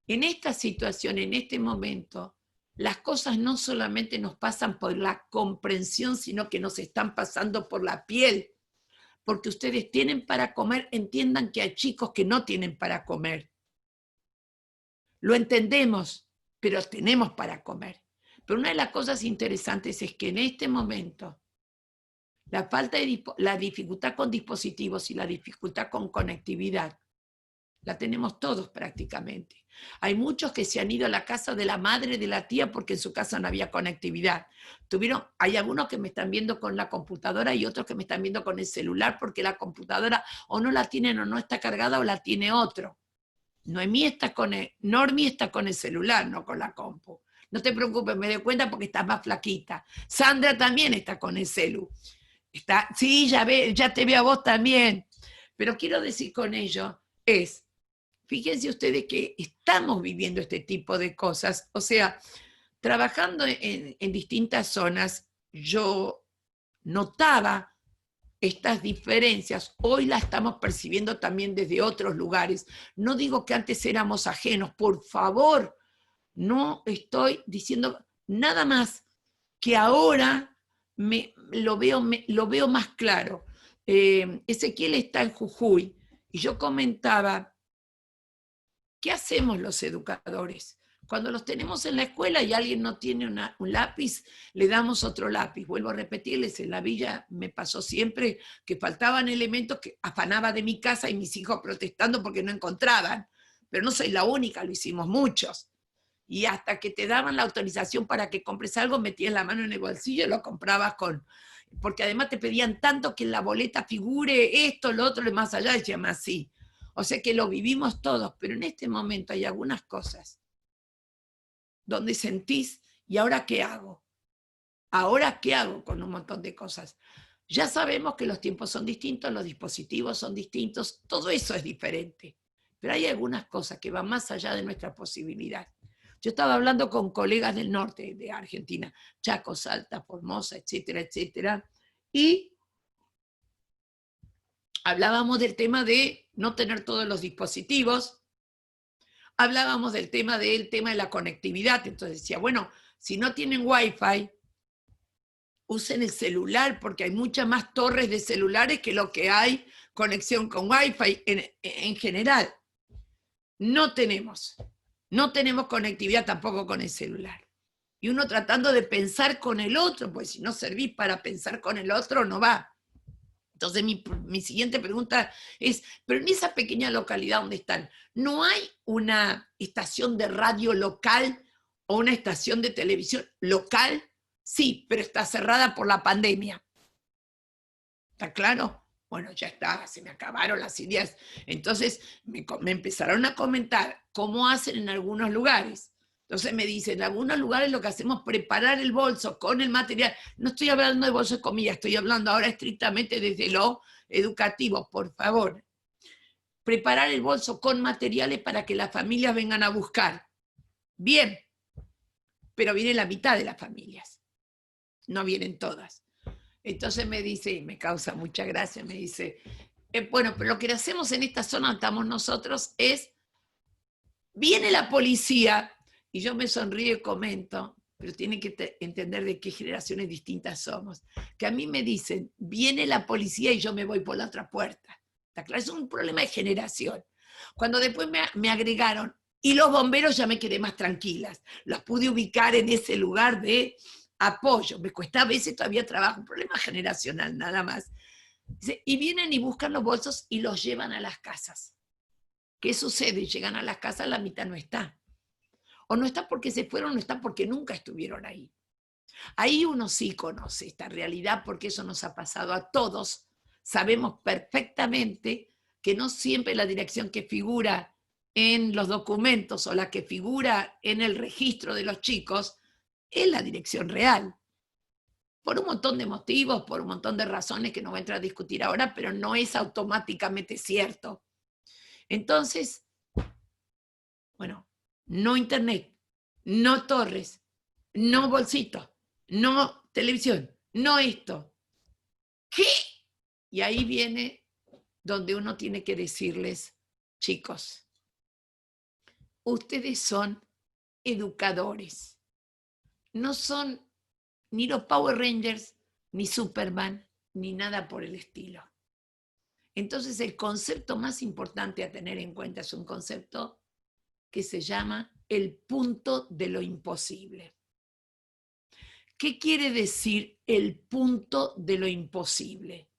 [SPEAKER 2] en esta situación, en este momento, las cosas no solamente nos pasan por la comprensión, sino que nos están pasando por la piel. Porque ustedes tienen para comer, entiendan que hay chicos que no tienen para comer. Lo entendemos, pero tenemos para comer. Pero una de las cosas interesantes es que en este momento, la dificultad con dispositivos y la dificultad con conectividad, la tenemos todos prácticamente. Hay muchos que se han ido a la casa de la madre, de la tía, porque en su casa no había conectividad. Hay algunos que me están viendo con la computadora y otros que me están viendo con el celular porque la computadora o no la tienen o no está cargada o la tiene otro. Normie está con el celular, no con la compu. No te preocupes, me doy cuenta porque estás más flaquita. Sandra también está con el celu. Sí, ya te veo a vos también. Pero quiero decir con ello es, fíjense ustedes que estamos viviendo este tipo de cosas, o sea, trabajando en distintas zonas, yo notaba estas diferencias, hoy las estamos percibiendo también desde otros lugares. No digo que antes éramos ajenos, por favor, no estoy diciendo nada más que ahora lo veo más claro. Ezequiel está en Jujuy y yo comentaba, ¿qué hacemos los educadores? Cuando los tenemos en la escuela y alguien no tiene un lápiz, le damos otro lápiz. Vuelvo a repetirles, en la villa me pasó siempre que faltaban elementos que afanaba de mi casa y mis hijos protestando porque no encontraban. Pero no soy la única, lo hicimos muchos. Y hasta que te daban la autorización para que compres algo, metías la mano en el bolsillo y lo comprabas porque además te pedían tanto que en la boleta figure esto, lo otro, lo más allá, decía más sí. O sea que lo vivimos todos, pero en este momento hay algunas cosas donde sentís, ¿y ahora qué hago? ¿Ahora qué hago con un montón de cosas? Ya sabemos que los tiempos son distintos, los dispositivos son distintos, todo eso es diferente, pero hay algunas cosas que van más allá de nuestra posibilidad. Yo estaba hablando con colegas del norte de Argentina, Chaco, Salta, Formosa, etcétera, etcétera, y hablábamos del tema de no tener todos los dispositivos, hablábamos del tema de la conectividad, entonces decía, bueno, si no tienen Wi-Fi, usen el celular, porque hay muchas más torres de celulares que lo que hay conexión con Wi-Fi en general. No tenemos conectividad tampoco con el celular. Y uno tratando de pensar con el otro, pues si no servís para pensar con el otro, no va. Entonces mi siguiente pregunta es, pero en esa pequeña localidad donde están, ¿no hay una estación de radio local o una estación de televisión local? Sí, pero está cerrada por la pandemia. ¿Está claro? Bueno, ya está, se me acabaron las ideas. Entonces me empezaron a comentar cómo hacen en algunos lugares. Entonces me dicen, en algunos lugares lo que hacemos es preparar el bolso con el material. No estoy hablando de bolso de comida, estoy hablando ahora estrictamente desde lo educativo, por favor. Preparar el bolso con materiales para que las familias vengan a buscar. Bien, pero viene la mitad de las familias, no vienen todas. Entonces me dice, y me causa mucha gracia, me dice, bueno, pero lo que hacemos en esta zona donde estamos nosotros es, viene la policía, y yo me sonrío y comento, pero tienen que entender de qué generaciones distintas somos, que a mí me dicen, viene la policía y yo me voy por la otra puerta. ¿Está claro? Es un problema de generación. Cuando después me agregaron, y los bomberos, ya me quedé más tranquilas, los pude ubicar en ese lugar de apoyo, me cuesta a veces todavía trabajo, un problema generacional nada más. Dice, y vienen y buscan los bolsos y los llevan a las casas. ¿Qué sucede? Llegan a las casas, la mitad no está. O no está porque se fueron, no está porque nunca estuvieron ahí. Ahí uno sí conoce esta realidad porque eso nos ha pasado a todos. Sabemos perfectamente que no siempre la dirección que figura en los documentos o la que figura en el registro de los chicos es la dirección real. Por un montón de motivos, por un montón de razones que no voy a entrar a discutir ahora, pero no es automáticamente cierto. Entonces, bueno, no internet, no torres, no bolsitos, no televisión, no esto. ¿Qué? Y ahí viene donde uno tiene que decirles, chicos, ustedes son educadores. No son ni los Power Rangers, ni Superman, ni nada por el estilo. Entonces el concepto más importante a tener en cuenta es un concepto que se llama el punto de lo imposible. ¿Qué quiere decir el punto de lo imposible?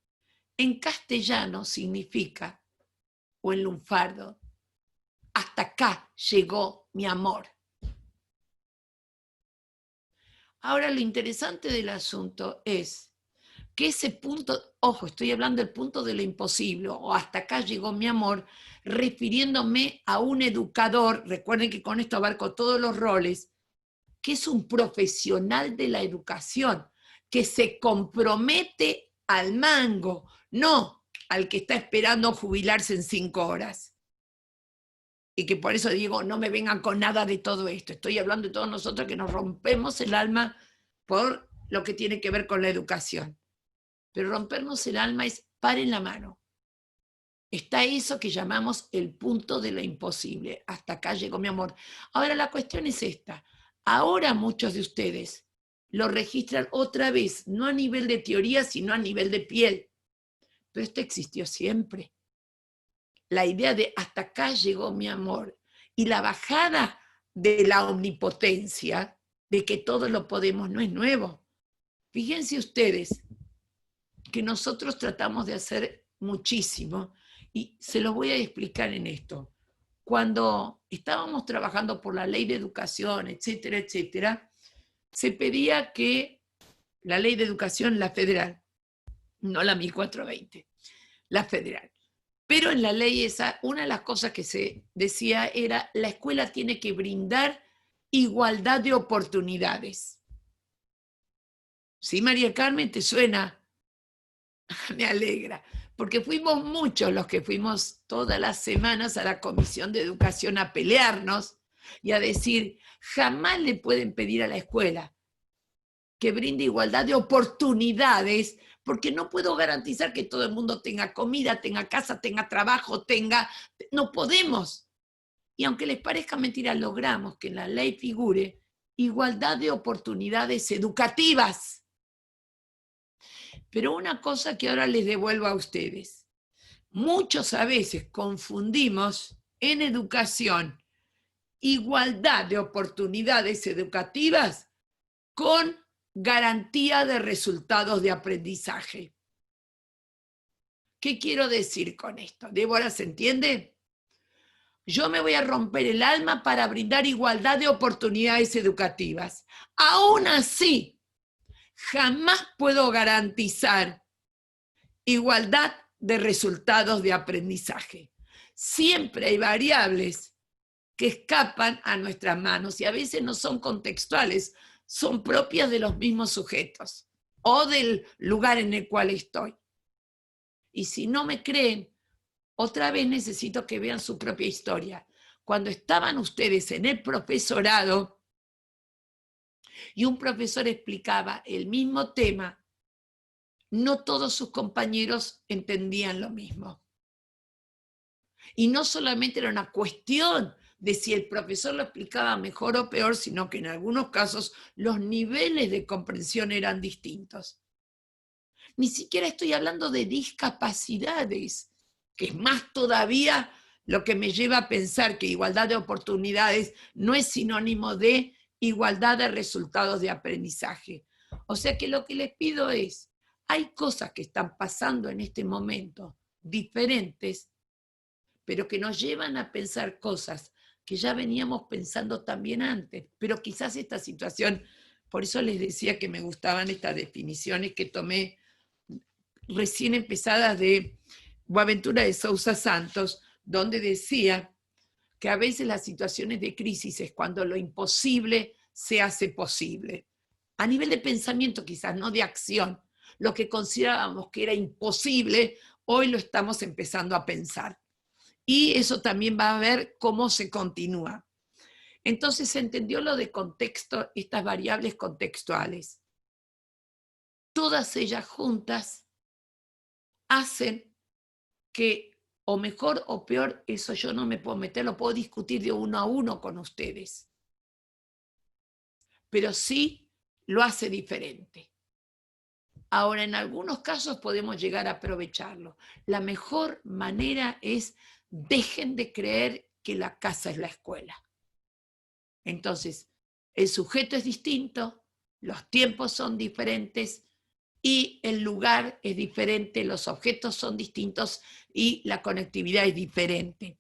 [SPEAKER 2] En castellano significa, o en lunfardo, hasta acá llegó mi amor. Ahora lo interesante del asunto es que ese punto, ojo, estoy hablando del punto de lo imposible, o hasta acá llegó mi amor, refiriéndome a un educador, recuerden que con esto abarco todos los roles, que es un profesional de la educación, que se compromete al mango, no al que está esperando jubilarse en 5 horas. Y que por eso digo, no me vengan con nada de todo esto. Estoy hablando de todos nosotros que nos rompemos el alma por lo que tiene que ver con la educación. Pero rompernos el alma es paren la mano. Está eso que llamamos el punto de lo imposible. Hasta acá llegó mi amor. Ahora la cuestión es esta. Ahora muchos de ustedes lo registran otra vez, no a nivel de teoría, sino a nivel de piel. Pero esto existió siempre. La idea de hasta acá llegó mi amor y la bajada de la omnipotencia, de que todo lo podemos, no es nuevo. Fíjense ustedes que nosotros tratamos de hacer muchísimo y se lo voy a explicar en esto. Cuando estábamos trabajando por la ley de educación, etcétera, etcétera, se pedía que la ley de educación, la federal, no la 1420, la federal. Pero en la ley esa, una de las cosas que se decía era la escuela tiene que brindar igualdad de oportunidades. ¿Sí, María Carmen? ¿Te suena? Me alegra, porque fuimos muchos los que fuimos todas las semanas a la Comisión de Educación a pelearnos y a decir, jamás le pueden pedir a la escuela que brinde igualdad de oportunidades, porque no puedo garantizar que todo el mundo tenga comida, tenga casa, tenga trabajo, no podemos. Y aunque les parezca mentira, logramos que en la ley figure igualdad de oportunidades educativas. Pero una cosa que ahora les devuelvo a ustedes. Muchos a veces confundimos en educación igualdad de oportunidades educativas con garantía de resultados de aprendizaje. ¿Qué quiero decir con esto? ¿Débora se entiende? Yo me voy a romper el alma para brindar igualdad de oportunidades educativas. Aún así, jamás puedo garantizar igualdad de resultados de aprendizaje. Siempre hay variables que escapan a nuestras manos y a veces no son contextuales, son propias de los mismos sujetos o del lugar en el cual estoy. Y si no me creen, otra vez necesito que vean su propia historia. Cuando estaban ustedes en el profesorado y un profesor explicaba el mismo tema, no todos sus compañeros entendían lo mismo. Y no solamente era una cuestión de si el profesor lo explicaba mejor o peor, sino que en algunos casos los niveles de comprensión eran distintos. Ni siquiera estoy hablando de discapacidades, que es más todavía lo que me lleva a pensar que igualdad de oportunidades no es sinónimo de igualdad de resultados de aprendizaje. O sea que lo que les pido es, hay cosas que están pasando en este momento diferentes, pero que nos llevan a pensar cosas que ya veníamos pensando también antes, pero quizás esta situación, por eso les decía que me gustaban estas definiciones que tomé recién empezadas de Boaventura de Sousa Santos, donde decía que a veces las situaciones de crisis es cuando lo imposible se hace posible. A nivel de pensamiento quizás, no de acción. Lo que considerábamos que era imposible, hoy lo estamos empezando a pensar. Y eso también va a ver cómo se continúa. Entonces se entendió lo de contexto, estas variables contextuales. Todas ellas juntas hacen que, o mejor o peor, eso yo no me puedo meter, lo puedo discutir de uno a uno con ustedes. Pero sí lo hace diferente. Ahora, en algunos casos podemos llegar a aprovecharlo. La mejor manera es dejen de creer que la casa es la escuela. Entonces, el sujeto es distinto, los tiempos son diferentes y el lugar es diferente, los objetos son distintos y la conectividad es diferente.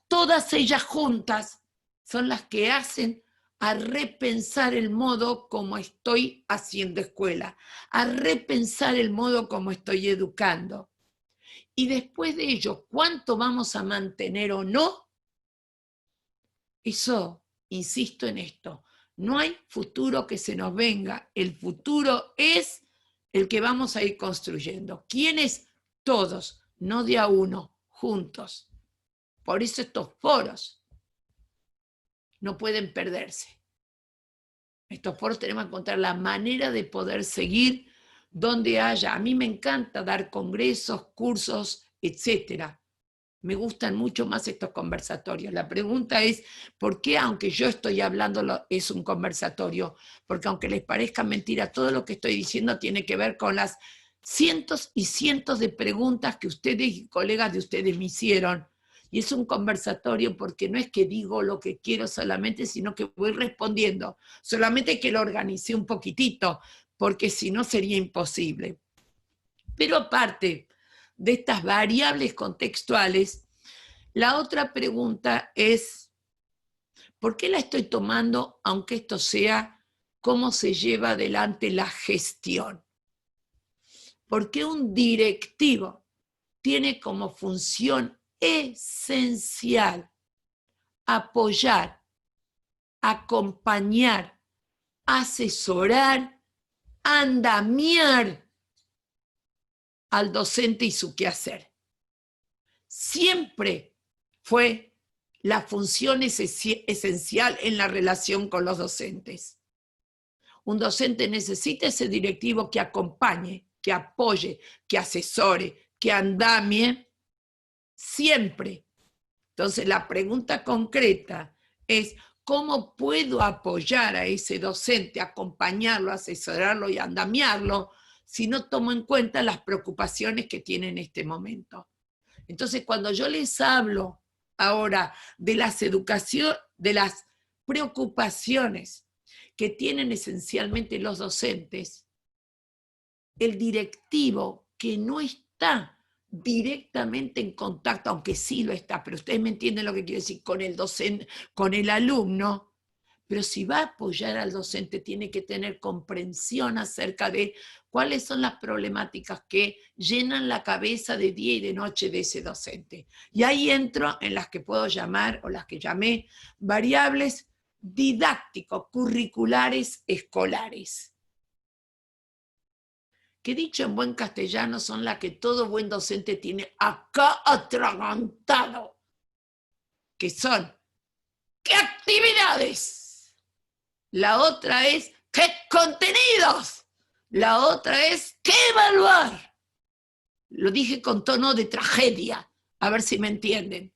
[SPEAKER 2] Todas ellas juntas son las que hacen a repensar el modo como estoy haciendo escuela, a repensar el modo como estoy educando. Y después de ello, ¿cuánto vamos a mantener o no? Eso, insisto en esto, no hay futuro que se nos venga, el futuro es el que vamos a ir construyendo. ¿Quiénes? todos, no de a uno, juntos. Por eso estos foros no pueden perderse. Estos foros tenemos que encontrar la manera de poder seguir donde haya. A mí me encanta dar congresos, cursos, etcétera. Me gustan mucho más estos conversatorios. La pregunta es, ¿por qué aunque yo estoy hablando es un conversatorio? Porque aunque les parezca mentira, todo lo que estoy diciendo tiene que ver con las cientos y cientos de preguntas que ustedes y colegas de ustedes me hicieron. Y es un conversatorio porque no es que digo lo que quiero solamente, sino que voy respondiendo. Solamente que lo organicé un poquitito, porque si no sería imposible. Pero aparte de estas variables contextuales, la otra pregunta es, ¿por qué la estoy tomando, aunque esto sea cómo se lleva adelante la gestión? Porque un directivo tiene como función esencial apoyar, acompañar, asesorar, andamiar al docente y su quehacer. Siempre fue la función esencial en la relación con los docentes. Un docente necesita ese directivo que acompañe, que apoye, que asesore, que andamie, siempre. Entonces, la pregunta concreta es, ¿cómo puedo apoyar a ese docente, acompañarlo, asesorarlo y andamiarlo si no tomo en cuenta las preocupaciones que tiene en este momento? Entonces, cuando yo les hablo ahora de las preocupaciones que tienen esencialmente los docentes, el directivo que no está directamente en contacto, aunque sí lo está, pero ustedes me entienden lo que quiero decir, con el docente, con el alumno, pero si va a apoyar al docente tiene que tener comprensión acerca de cuáles son las problemáticas que llenan la cabeza de día y de noche de ese docente. Y ahí entro en las que puedo llamar, o las que llamé, variables didáctico-curriculares escolares, que dicho en buen castellano son las que todo buen docente tiene acá atragantado, que son, ¿qué actividades? La otra es, ¿qué contenidos? La otra es, ¿qué evaluar? Lo dije con tono de tragedia, a ver si me entienden.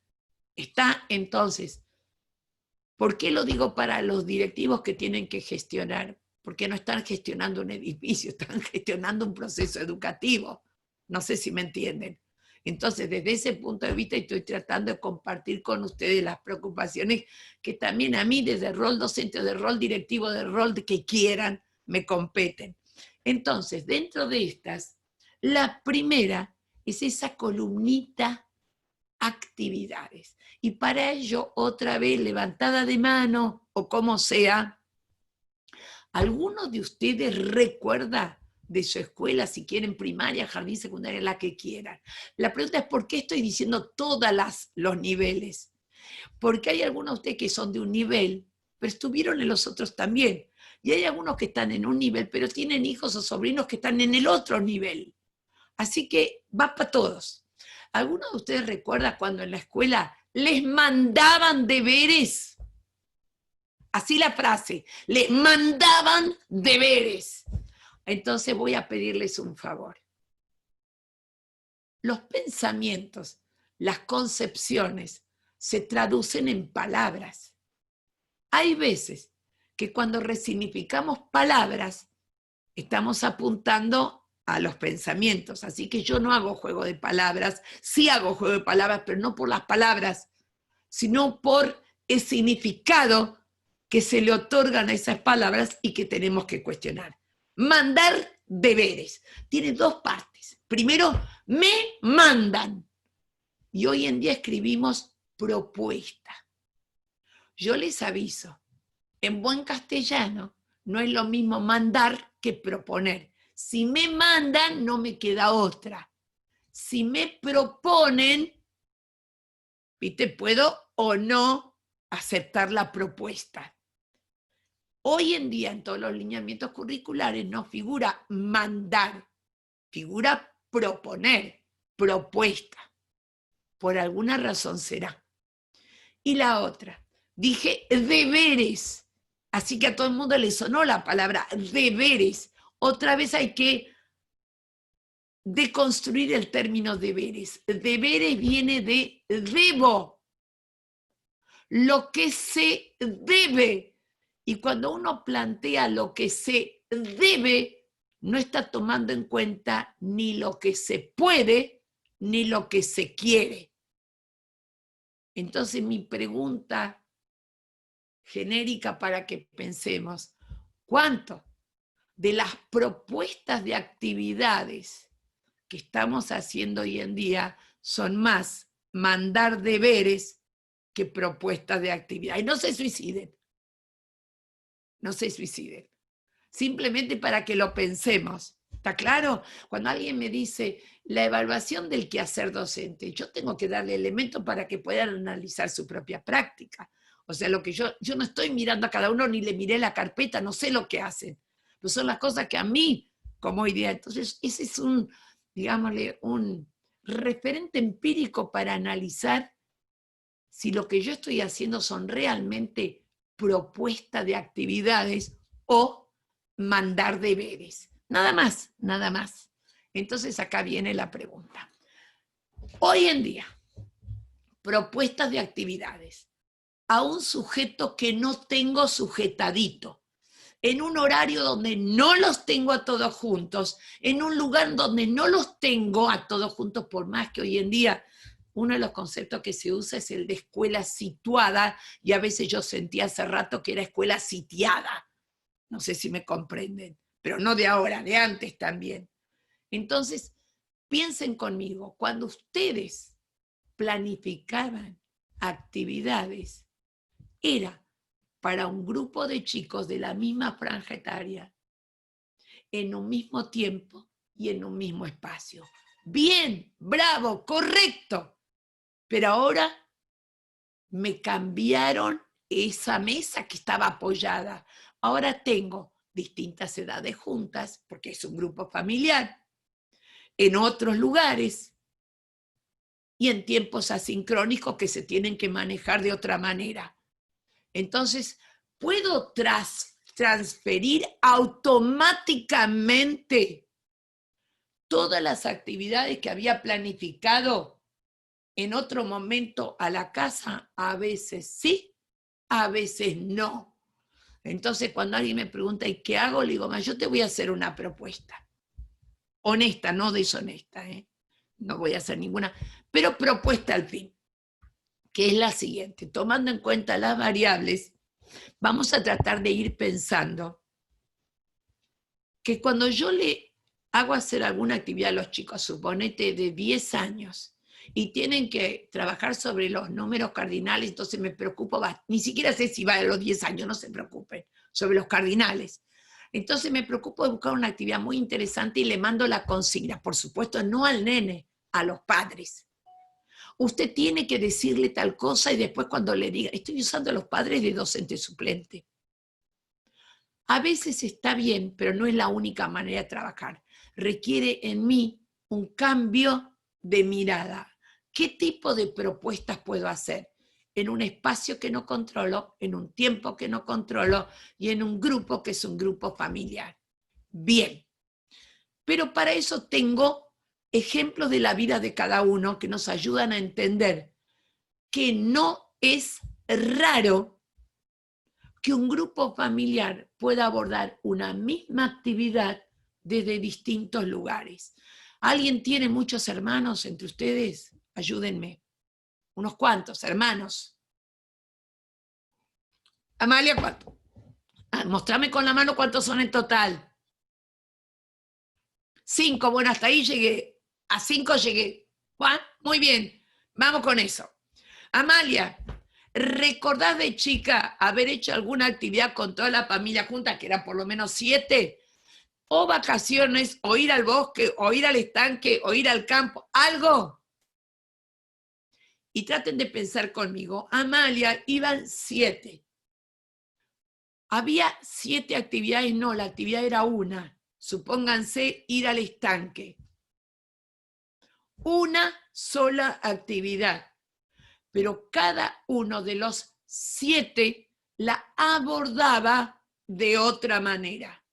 [SPEAKER 2] Está entonces, ¿por qué lo digo para los directivos que tienen que gestionar? Porque no están gestionando un edificio, están gestionando un proceso educativo. No sé si me entienden. Entonces, desde ese punto de vista, estoy tratando de compartir con ustedes las preocupaciones que también a mí, desde el rol docente, del rol directivo, del rol de que quieran, me competen. Entonces, dentro de estas, la primera es esa columnita actividades. Y para ello, otra vez, levantada de mano o como sea, ¿alguno de ustedes recuerda de su escuela, si quieren primaria, jardín, secundaria, la que quieran? La pregunta es, ¿por qué estoy diciendo todos los niveles? Porque hay algunos de ustedes que son de un nivel, pero estuvieron en los otros también. Y hay algunos que están en un nivel, pero tienen hijos o sobrinos que están en el otro nivel. Así que va para todos. ¿Alguno de ustedes recuerda cuando en la escuela les mandaban deberes? Así la frase, les mandaban deberes. Entonces voy a pedirles un favor. Los pensamientos, las concepciones, se traducen en palabras. Hay veces que cuando resignificamos palabras, estamos apuntando a los pensamientos. Así que yo no hago juego de palabras, sí hago juego de palabras, pero no por las palabras, sino por el significado que se le otorgan a esas palabras y que tenemos que cuestionar. Mandar deberes. Tiene dos partes. Primero, me mandan. Y hoy en día escribimos propuesta. Yo les aviso, en buen castellano no es lo mismo mandar que proponer. Si me mandan, no me queda otra. Si me proponen, ¿viste? Puedo o no aceptar la propuesta. Hoy en día en todos los lineamientos curriculares no figura mandar, figura proponer. propuesta. Por alguna razón será. Y la otra, dije deberes. Así que a todo el mundo le sonó la palabra deberes. Otra vez hay que deconstruir el término deberes. Deberes viene de debo. Lo que se debe. Y cuando uno plantea lo que se debe, no está tomando en cuenta ni lo que se puede, ni lo que se quiere. Entonces mi pregunta genérica para que pensemos, ¿cuánto de las propuestas de actividades que estamos haciendo hoy en día son más mandar deberes que propuestas de actividad? Y no se suiciden, no se suiciden. Simplemente para que lo pensemos. ¿Está claro? Cuando alguien me dice la evaluación del quehacer docente, yo tengo que darle elementos para que puedan analizar su propia práctica. O sea, lo que yo no estoy mirando a cada uno, ni le miré la carpeta, no sé lo que hacen. Pero son las cosas que a mí, como idea. Entonces, ese es digámosle, un referente empírico para analizar si lo que yo estoy haciendo son realmente propuestas de actividades o mandar deberes. Nada más, nada más. Entonces acá viene la pregunta. Hoy en día, propuestas de actividades a un sujeto que no tengo sujetadito, en un horario donde no los tengo a todos juntos, en un lugar donde no los tengo a todos juntos, por más que hoy en día uno de los conceptos que se usa es el de escuela situada, y a veces yo sentía hace rato que era escuela sitiada. No sé si me comprenden, pero no de ahora, de antes también. Entonces, piensen conmigo, cuando ustedes planificaban actividades, era para un grupo de chicos de la misma franja etaria, en un mismo tiempo y en un mismo espacio. Bien, bravo, correcto. Pero ahora me cambiaron esa mesa que estaba apoyada. Ahora tengo distintas edades juntas, porque es un grupo familiar, en otros lugares y en tiempos asincrónicos que se tienen que manejar de otra manera. Entonces, puedo transferir automáticamente todas las actividades que había planificado en otro momento a la casa. A veces sí, a veces no. Entonces, cuando alguien me pregunta, ¿y qué hago? Le digo, yo te voy a hacer una propuesta. Honesta, no deshonesta, ¿eh? No voy a hacer ninguna, pero propuesta al fin, que es la siguiente. Tomando en cuenta las variables, vamos a tratar de ir pensando que cuando yo le hago hacer alguna actividad a los chicos, suponete de 10 años, y tienen que trabajar sobre los números cardinales, entonces me preocupo, ni siquiera sé si va a los 10 años, no se preocupen, sobre los cardinales. Entonces me preocupo de buscar una actividad muy interesante y le mando la consigna, por supuesto no al nene, a los padres. Usted tiene que decirle tal cosa y después cuando le diga, estoy usando a los padres de docente suplente. A veces está bien, pero no es la única manera de trabajar. Requiere en mí un cambio de mirada. ¿Qué tipo de propuestas puedo hacer? En un espacio que no controlo, en un tiempo que no controlo y en un grupo que es un grupo familiar. Bien, pero para eso tengo ejemplos de la vida de cada uno que nos ayudan a entender que no es raro que un grupo familiar pueda abordar una misma actividad desde distintos lugares. ¿Alguien tiene muchos hermanos entre ustedes? Ayúdenme. Unos cuantos hermanos. Amalia, ¿cuánto? Mostrame con la mano cuántos son en total. 5, bueno, hasta ahí llegué. A 5 llegué. ¿Juan? Muy bien, vamos con eso. Amalia, ¿recordás de chica haber hecho alguna actividad con toda la familia junta, que eran por lo menos 7? O vacaciones, o ir al bosque, o ir al estanque, o ir al campo, algo. Y traten de pensar conmigo. Amalia, iban 7. Había 7 actividades, no, la actividad era una. Supónganse ir al estanque. una sola actividad, pero cada uno de los 7 la abordaba de otra manera.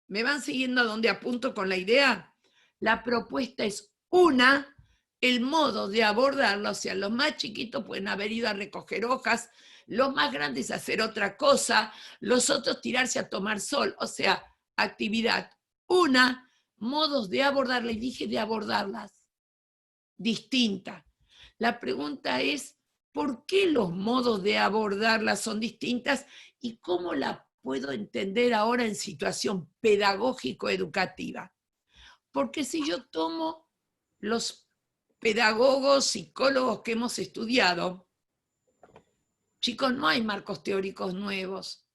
[SPEAKER 2] ¿Me van siguiendo a dónde apunto con la idea? La propuesta es una, el modo de abordarla, o sea, los más chiquitos pueden haber ido a recoger hojas, los más grandes hacer otra cosa, los otros tirarse a tomar sol, o sea, actividad. Una, modos de abordarla, y dije de abordarlas, distinta. La pregunta es, ¿por qué los modos de abordarlas son distintas y cómo la puedo entender ahora en situación pedagógico-educativa? Porque si yo tomo los pedagogos, psicólogos que hemos estudiado, chicos, no hay marcos teóricos nuevos.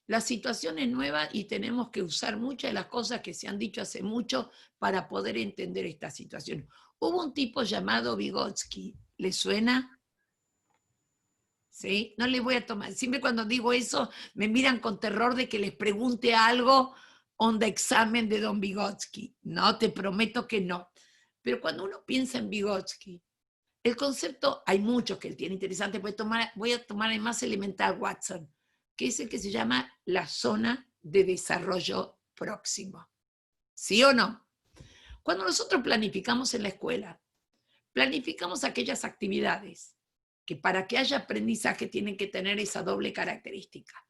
[SPEAKER 2] La situación es nueva y tenemos que usar muchas de las cosas que se han dicho hace mucho para poder entender esta situación. Hubo un tipo llamado Vygotsky, ¿le suena? ¿Sí? No le voy a tomar. Siempre cuando digo eso me miran con terror de que les pregunte algo onda examen de don Vygotsky. No, te prometo que no. Pero cuando uno piensa en Vygotsky, el concepto, hay muchos que él tiene interesante, voy a tomar el más elemental, Watson, que es el que se llama la zona de desarrollo próximo. ¿Sí o no? Cuando nosotros planificamos en la escuela, planificamos aquellas actividades que para que haya aprendizaje tienen que tener esa doble característica,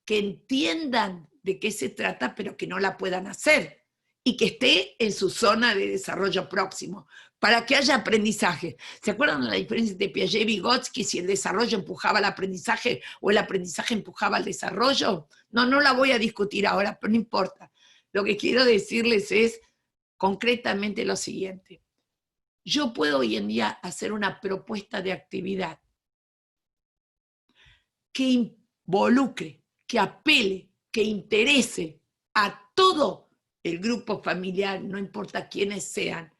[SPEAKER 2] que entiendan de qué se trata, pero que no la puedan hacer, y que esté en su zona de desarrollo próximo, para que haya aprendizaje. ¿Se acuerdan de la diferencia entre Piaget y Vygotsky, si el desarrollo empujaba al aprendizaje o el aprendizaje empujaba al desarrollo? No la voy a discutir ahora, pero no importa. Lo que quiero decirles es concretamente lo siguiente. Yo puedo hoy en día hacer una propuesta de actividad que involucre, que apele, que interese a todo el grupo familiar, no importa quiénes sean,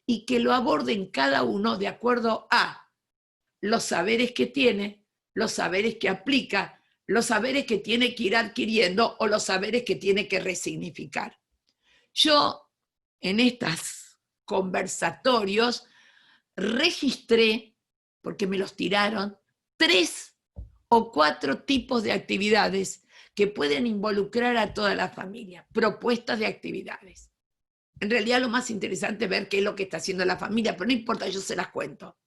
[SPEAKER 2] y que lo aborden cada uno de acuerdo a los saberes que tiene, los saberes que aplica, los saberes que tiene que ir adquiriendo o los saberes que tiene que resignificar. Yo en estos conversatorios registré, porque me los tiraron, 3 o 4 tipos de actividades que pueden involucrar a toda la familia, propuestas de actividades. En realidad lo más interesante es ver qué es lo que está haciendo la familia, pero no importa, yo se las cuento.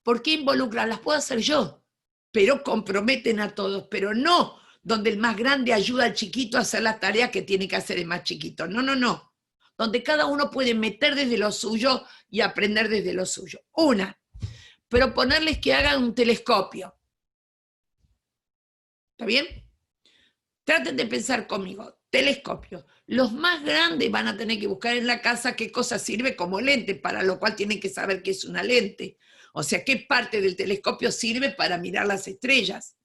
[SPEAKER 2] ¿Por qué involucran? Las puedo hacer yo, pero comprometen a todos, pero no donde el más grande ayuda al chiquito a hacer las tareas que tiene que hacer el más chiquito. No. Donde cada uno puede meter desde lo suyo y aprender desde lo suyo. Una, proponerles que hagan un telescopio. ¿Está bien? Traten de pensar conmigo. Telescopio. Los más grandes van a tener que buscar en la casa qué cosa sirve como lente, para lo cual tienen que saber qué es una lente. O sea, qué parte del telescopio sirve para mirar las estrellas.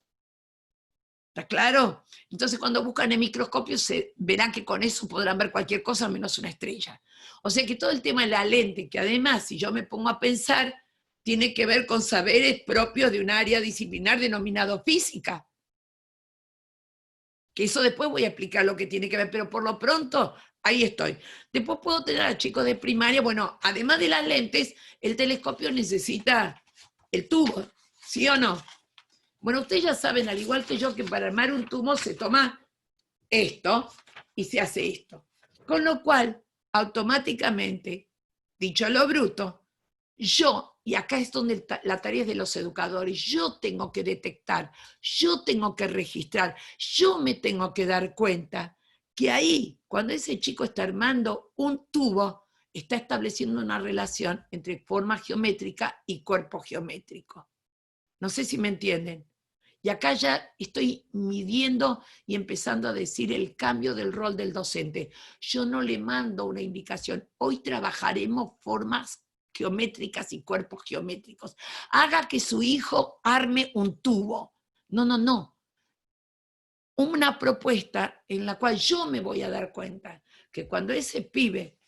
[SPEAKER 2] ¿Está claro? Entonces, cuando buscan el microscopio, se verán que con eso podrán ver cualquier cosa menos una estrella. O sea que todo el tema de la lente, que además, si yo me pongo a pensar, tiene que ver con saberes propios de un área disciplinar denominado física. Que eso después voy a explicar lo que tiene que ver, pero por lo pronto, ahí estoy. Después puedo tener a chicos de primaria, bueno, además de las lentes, el telescopio necesita el tubo, ¿sí o no? Bueno, ustedes ya saben, al igual que yo, que para armar un tubo se toma esto y se hace esto. Con lo cual, automáticamente, dicho lo bruto, yo, y acá es donde la tarea es de los educadores, yo tengo que detectar, yo tengo que registrar, yo me tengo que dar cuenta que ahí, cuando ese chico está armando un tubo, está estableciendo una relación entre forma geométrica y cuerpo geométrico. No sé si me entienden. Y acá ya estoy midiendo y empezando a decir el cambio del rol del docente. Yo no le mando una indicación. Hoy trabajaremos formas geométricas y cuerpos geométricos. Haga que su hijo arme un tubo. No. Una propuesta en la cual yo me voy a dar cuenta que cuando ese pibe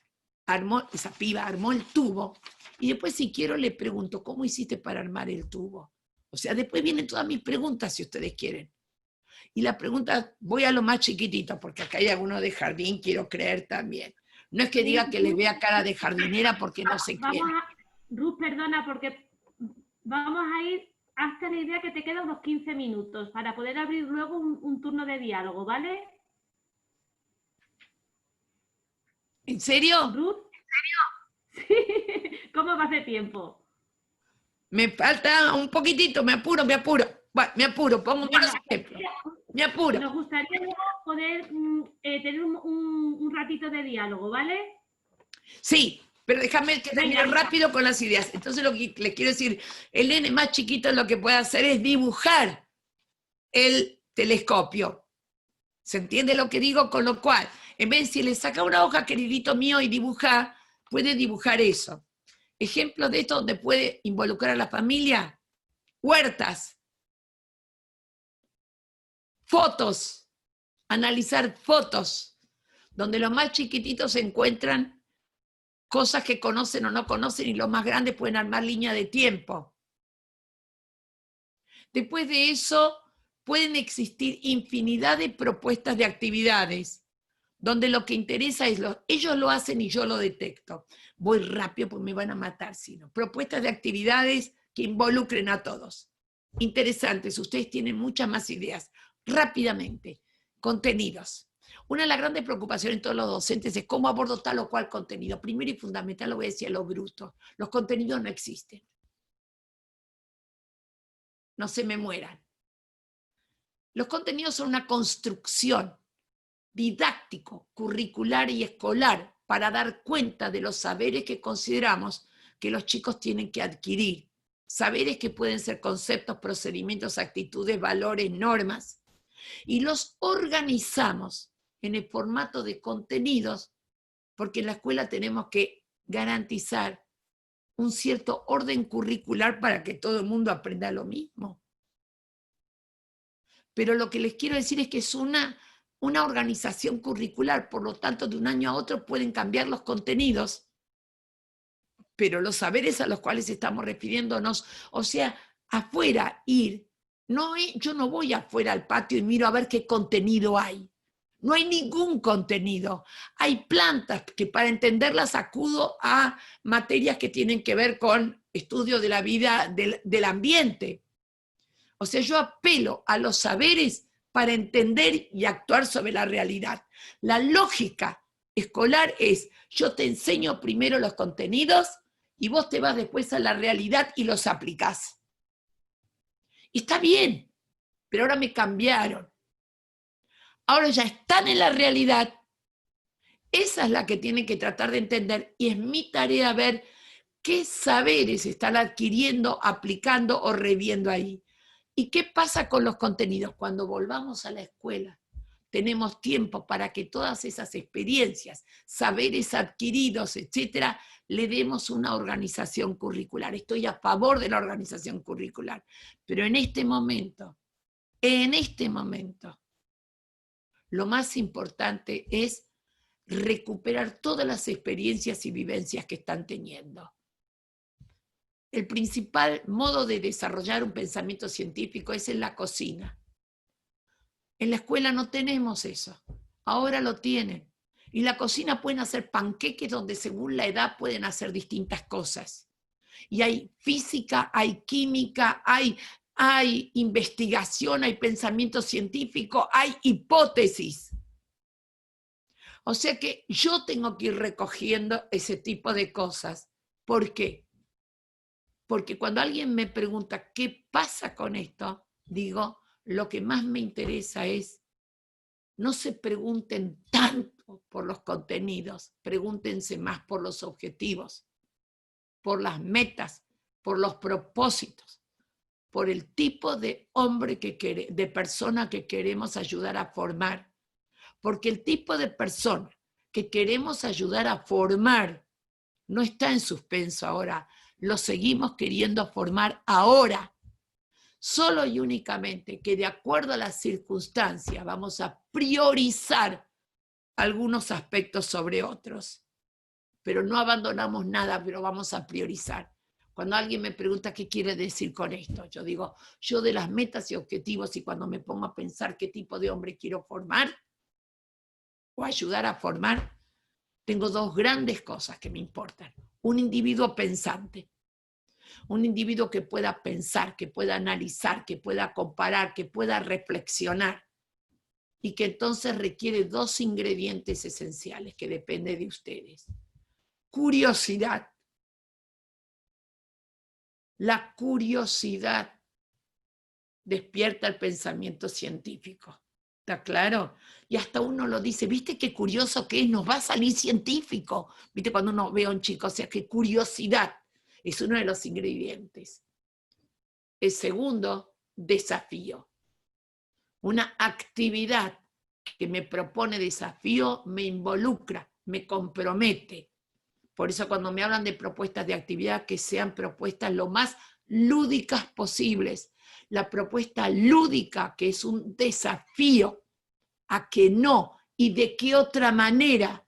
[SPEAKER 2] esa piba armó el tubo, y después si quiero le pregunto, ¿cómo hiciste para armar el tubo? O sea, después vienen todas mis preguntas, si ustedes quieren. Y la pregunta, voy a lo más chiquitito, porque acá hay algunos de jardín, quiero creer también. No es que diga que les vea cara de jardinera porque no se quiere.
[SPEAKER 1] Ruth, perdona, porque vamos a ir hasta la idea que te quedan unos 15 minutos para poder abrir luego un turno de diálogo, ¿vale?
[SPEAKER 2] ¿En serio?
[SPEAKER 1] ¿Ruth? ¿En serio? Sí. ¿Cómo va de tiempo?
[SPEAKER 2] Me falta un poquitito, me apuro. Bueno, me apuro, pongo buenos ejemplos. Me apuro.
[SPEAKER 1] Nos gustaría poder tener un ratito de diálogo, ¿vale?
[SPEAKER 2] Sí, pero déjame que termine rápido con las ideas. Entonces lo que les quiero decir, el nene más chiquito lo que puede hacer es dibujar el telescopio. ¿Se entiende lo que digo? Con lo cual, en vez de si le saca una hoja, queridito mío, y dibuja, puede dibujar eso. Ejemplos de esto donde puede involucrar a la familia: huertas, fotos, analizar fotos, donde los más chiquititos encuentran cosas que conocen o no conocen, y los más grandes pueden armar línea de tiempo. Después de eso, pueden existir infinidad de propuestas de actividades, donde lo que interesa es, ellos lo hacen y yo lo detecto. Voy rápido porque me van a matar, sino propuestas de actividades que involucren a todos. Interesantes, ustedes tienen muchas más ideas. Rápidamente, contenidos. Una de las grandes preocupaciones en todos los docentes es cómo abordo tal o cual contenido. Primero y fundamental, lo voy a decir a lo bruto: los contenidos no existen. No se me mueran. Los contenidos son una construcción didáctico, curricular y escolar para dar cuenta de los saberes que consideramos que los chicos tienen que adquirir. Saberes que pueden ser conceptos, procedimientos, actitudes, valores, normas. Y los organizamos en el formato de contenidos, porque en la escuela tenemos que garantizar un cierto orden curricular para que todo el mundo aprenda lo mismo. Pero lo que les quiero decir es que es una organización curricular, por lo tanto, de un año a otro pueden cambiar los contenidos, pero los saberes a los cuales estamos refiriéndonos, o sea, afuera ir, yo no voy afuera al patio y miro a ver qué contenido hay. No hay ningún contenido. Hay plantas que para entenderlas acudo a materias que tienen que ver con estudio de la vida, del ambiente. O sea, yo apelo a los saberes para entender y actuar sobre la realidad. La lógica escolar es: yo te enseño primero los contenidos y vos te vas después a la realidad y los aplicás. Y está bien, pero ahora me cambiaron. Ahora ya están en la realidad. Esa es la que tienen que tratar de entender, y es mi tarea ver qué saberes están adquiriendo, aplicando o reviendo ahí. ¿Y qué pasa con los contenidos? Cuando volvamos a la escuela, tenemos tiempo para que todas esas experiencias, saberes adquiridos, etcétera, le demos una organización curricular. Estoy a favor de la organización curricular, pero en este momento, lo más importante es recuperar todas las experiencias y vivencias que están teniendo. El principal modo de desarrollar un pensamiento científico es en la cocina. En la escuela no tenemos eso, ahora lo tienen. Y en la cocina pueden hacer panqueques donde según la edad pueden hacer distintas cosas. Y hay física, hay química, hay investigación, hay pensamiento científico, hay hipótesis. O sea que yo tengo que ir recogiendo ese tipo de cosas. ¿Por qué? Porque cuando alguien me pregunta qué pasa con esto, digo, lo que más me interesa es: no se pregunten tanto por los contenidos, pregúntense más por los objetivos, por las metas, por los propósitos, por el tipo de hombre de persona que queremos ayudar a formar. Porque el tipo de persona que queremos ayudar a formar no está en suspenso ahora, lo seguimos queriendo formar ahora. Solo y únicamente que de acuerdo a las circunstancias vamos a priorizar algunos aspectos sobre otros, pero no abandonamos nada, pero vamos a priorizar. Cuando alguien me pregunta qué quiere decir con esto, yo digo, yo de las metas y objetivos, y cuando me pongo a pensar qué tipo de hombre quiero formar o ayudar a formar, tengo dos grandes cosas que me importan. Un individuo pensante, un individuo que pueda pensar, que pueda analizar, que pueda comparar, que pueda reflexionar, y que entonces requiere dos ingredientes esenciales que dependen de ustedes. Curiosidad. La curiosidad despierta el pensamiento científico. ¿Está claro? Y hasta uno lo dice, ¿viste qué curioso que es? Nos va a salir científico. ¿Viste cuando uno ve a un chico? O sea, que curiosidad es uno de los ingredientes. El segundo, desafío. Una actividad que me propone desafío me involucra, me compromete. Por eso cuando me hablan de propuestas de actividad, que sean propuestas lo más lúdicas posibles. La propuesta lúdica, que es un desafío a que no, y de qué otra manera,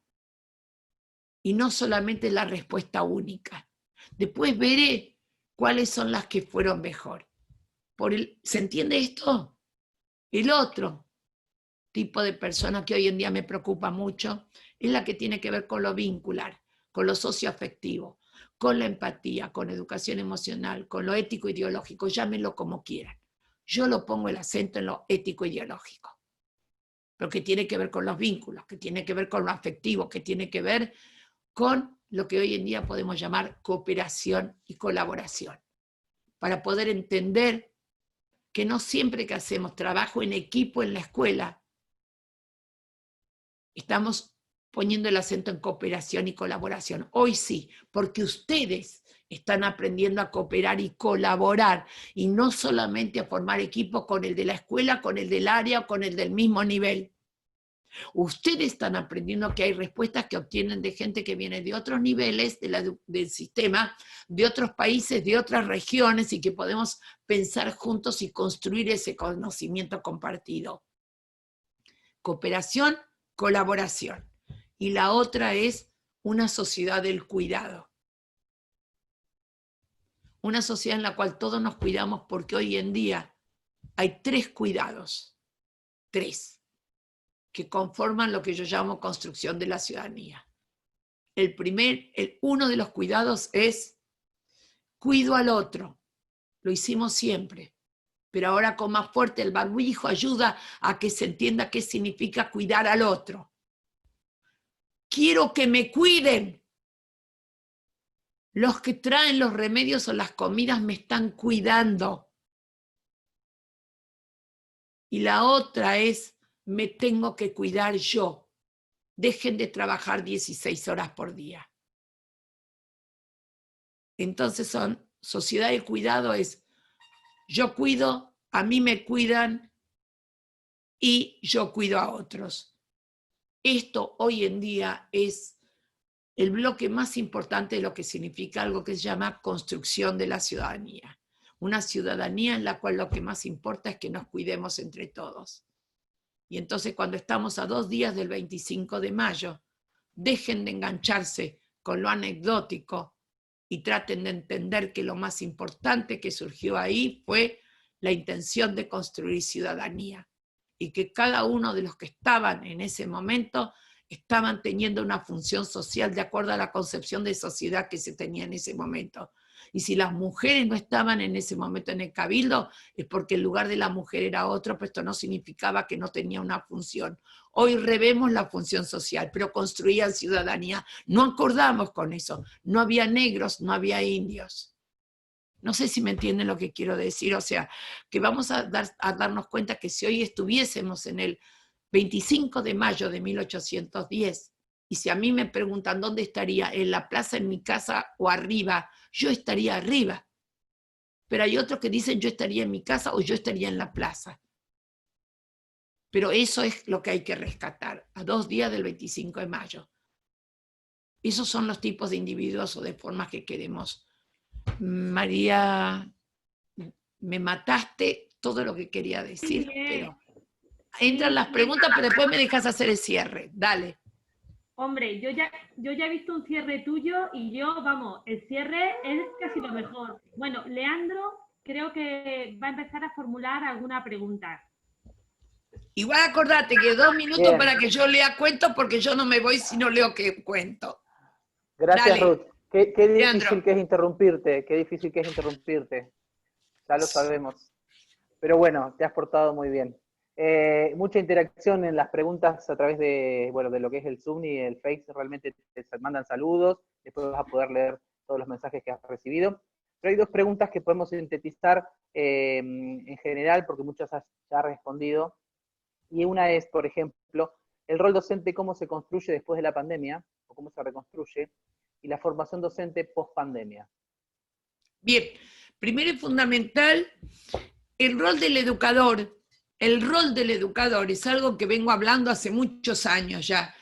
[SPEAKER 2] y no solamente la respuesta única. Después veré cuáles son las que fueron mejor. ¿Se entiende esto? El otro tipo de persona que hoy en día me preocupa mucho es la que tiene que ver con lo vincular, con lo socioafectivo, con la empatía, con educación emocional, con lo ético-ideológico, llámenlo como quieran. Yo lo pongo el acento en lo ético-ideológico, pero que tiene que ver con los vínculos, que tiene que ver con lo afectivo, que tiene que ver con lo que hoy en día podemos llamar cooperación y colaboración, para poder entender que no siempre que hacemos trabajo en equipo en la escuela, estamos poniendo el acento en cooperación y colaboración. Hoy sí, porque ustedes están aprendiendo a cooperar y colaborar, y no solamente a formar equipos con el de la escuela, con el del área o con el del mismo nivel. Ustedes están aprendiendo que hay respuestas que obtienen de gente que viene de otros niveles del sistema, de otros países, de otras regiones, y que podemos pensar juntos y construir ese conocimiento compartido. Cooperación, colaboración. Y la otra es una sociedad del cuidado. Una sociedad en la cual todos nos cuidamos, porque hoy en día hay 3 cuidados, 3, que conforman lo que yo llamo construcción de la ciudadanía. Uno de los cuidados es cuido al otro. Lo hicimos siempre, pero ahora con más fuerte el barbijo ayuda a que se entienda qué significa cuidar al otro. Quiero que me cuiden. Los que traen los remedios o las comidas me están cuidando. Y la otra es, me tengo que cuidar yo. Dejen de trabajar 16 horas por día. Entonces sociedad de cuidado es, yo cuido, a mí me cuidan y yo cuido a otros. Esto hoy en día es el bloque más importante de lo que significa algo que se llama construcción de la ciudadanía. Una ciudadanía en la cual lo que más importa es que nos cuidemos entre todos. Y entonces cuando estamos a 2 días del 25 de mayo, dejen de engancharse con lo anecdótico y traten de entender que lo más importante que surgió ahí fue la intención de construir ciudadanía. Y que cada uno de los que estaban en ese momento estaban teniendo una función social de acuerdo a la concepción de sociedad que se tenía en ese momento. Y si las mujeres no estaban en ese momento en el cabildo, es porque el lugar de la mujer era otro, pero esto no significaba que no tenía una función. Hoy revemos la función social, pero construían ciudadanía. No acordamos con eso. No había negros, no había indios. No sé si me entienden lo que quiero decir. O sea, que vamos a darnos cuenta que si hoy estuviésemos en el 25 de mayo de 1810, y si a mí me preguntan dónde estaría, en la plaza, en mi casa o arriba, yo estaría arriba. Pero hay otros que dicen yo estaría en mi casa o yo estaría en la plaza. Pero eso es lo que hay que rescatar, a 2 días del 25 de mayo. Esos son los tipos de individuos o de formas que queremos. María, me mataste todo lo que quería decir, pero entran las preguntas, pero después me dejas hacer el cierre. Dale.
[SPEAKER 1] Hombre, yo ya he visto un cierre tuyo y vamos, el cierre es casi lo mejor. Bueno, Leandro creo que va a empezar a formular alguna pregunta.
[SPEAKER 2] Igual acordate que 2 minutos
[SPEAKER 3] Bien.
[SPEAKER 2] para que yo lea cuentos, porque yo no me voy si no leo que cuento.
[SPEAKER 3] Gracias,
[SPEAKER 2] Dale,
[SPEAKER 3] Ruth. Qué
[SPEAKER 2] Leandro.
[SPEAKER 3] difícil que es interrumpirte, qué difícil que es interrumpirte. Ya lo sabemos. Pero bueno, te has portado muy bien. Mucha interacción en las preguntas a través de, bueno, de lo que es el Zoom y el Face. Realmente te mandan saludos, después vas a poder leer todos los mensajes que has recibido. Pero hay dos preguntas que podemos sintetizar en general, porque muchas has ya respondido. Y una es, por ejemplo, el rol docente, cómo se construye después de la pandemia, o cómo se reconstruye, y la formación docente post pandemia.
[SPEAKER 2] Bien, primero y fundamental, el rol del educador. El rol del educador es algo que vengo hablando hace muchos años ya.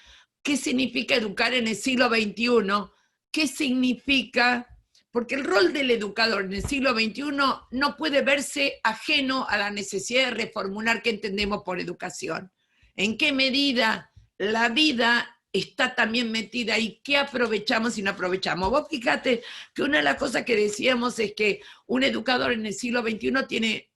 [SPEAKER 2] ¿Qué significa educar en el siglo XXI? ¿Qué significa? Porque el rol del educador en el siglo XXI no puede verse ajeno a la necesidad de reformular qué entendemos por educación. ¿En qué medida la vida está también metida ahí? ¿Qué aprovechamos y no aprovechamos? Vos fíjate que una de las cosas que decíamos es que un educador en el siglo XXI tiene,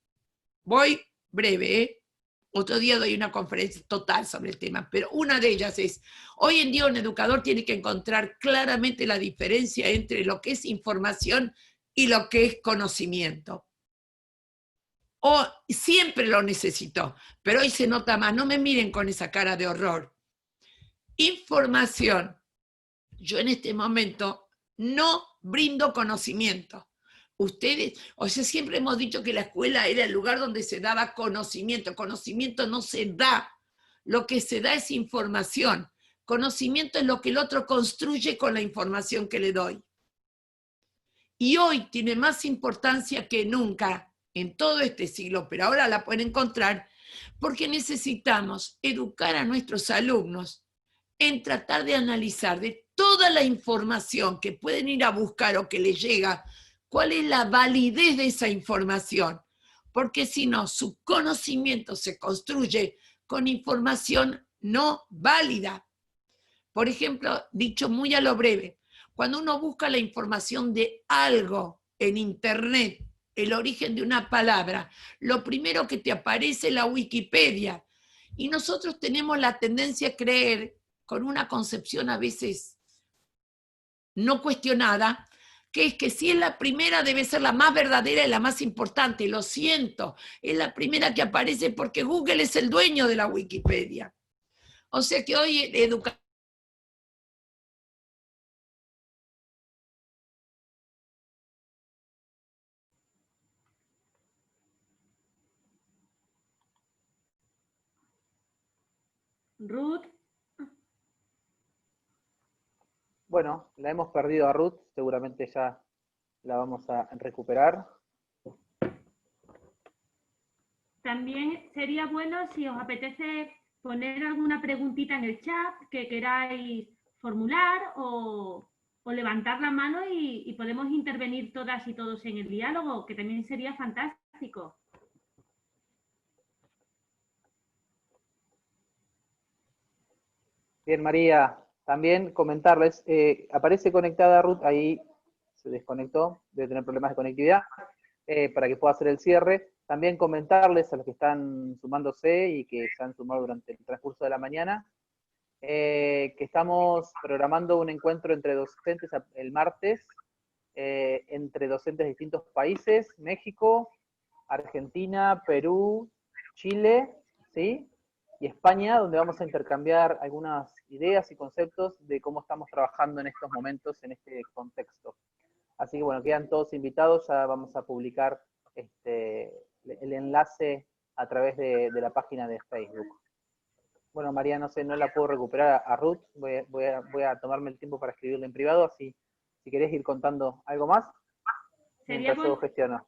[SPEAKER 2] voy breve, otro día doy una conferencia total sobre el tema, pero una de ellas es, hoy en día un educador tiene que encontrar claramente la diferencia entre lo que es información y lo que es conocimiento. O siempre lo necesitó, pero hoy se nota más. No me miren con esa cara de horror. Información. Yo en este momento no brindo conocimiento. Ustedes, o sea, siempre hemos dicho que la escuela era el lugar donde se daba conocimiento. Conocimiento no se da. Lo que se da es información. Conocimiento es lo que el otro construye con la información que le doy. Y hoy tiene más importancia que nunca en todo este siglo, pero ahora la pueden encontrar, porque necesitamos educar a nuestros alumnos en tratar de analizar de toda la información que pueden ir a buscar o que les llega, cuál es la validez de esa información, porque si no, su conocimiento se construye con información no válida. Por ejemplo, dicho muy a lo breve, cuando uno busca la información de algo en Internet, el origen de una palabra, lo primero que te aparece es la Wikipedia. Y nosotros tenemos la tendencia a creer, con una concepción a veces no cuestionada, que es que si es la primera debe ser la más verdadera y la más importante. Lo siento, es la primera que aparece porque Google es el dueño de la Wikipedia. O sea que hoy educación.
[SPEAKER 1] Ruth,
[SPEAKER 3] Bueno, la hemos perdido a Ruth, seguramente ya la vamos a recuperar.
[SPEAKER 1] también sería bueno si os apetece poner alguna preguntita en el chat que queráis formular o levantar la mano y podemos intervenir todas y todos en el diálogo, que también sería fantástico.
[SPEAKER 3] Bien, María, también comentarles, aparece conectada Ruth, ahí se desconectó, debe tener problemas de conectividad, para que pueda hacer el cierre. También comentarles a los que están sumándose y que se han sumado durante el transcurso de la mañana, que estamos programando un encuentro entre docentes el martes, entre docentes de distintos países, México, Argentina, Perú, Chile, ¿sí? Y España, donde vamos a intercambiar algunas ideas y conceptos de cómo estamos trabajando en estos momentos, en este contexto. Así que bueno, quedan todos invitados, ya vamos a publicar el enlace a través de la página de Facebook. Bueno, María, no sé, no la puedo recuperar a Ruth, voy a tomarme el tiempo para escribirle en privado, así si querés ir contando algo más, mientras yo gestiono.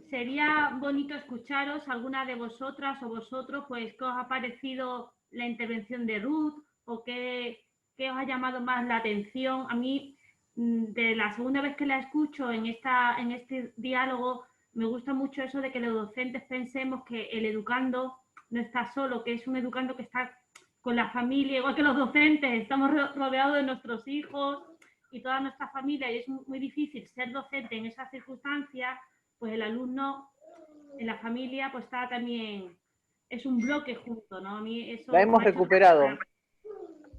[SPEAKER 1] Sería bonito escucharos, alguna de vosotras o vosotros, pues qué os ha parecido la intervención de Ruth o qué os ha llamado más la atención. A mí, de la segunda vez que la escucho en este diálogo, me gusta mucho eso de que los docentes pensemos que el educando no está solo, que es un educando que está con la familia, igual que los docentes, estamos rodeados de nuestros hijos y toda nuestra familia, y es muy difícil ser docente en esas circunstancias. Pues el alumno en la familia pues está también es un bloque junto, ¿no? A mí eso
[SPEAKER 3] La hemos
[SPEAKER 1] me ha hecho
[SPEAKER 3] recuperado.
[SPEAKER 1] reflexionar.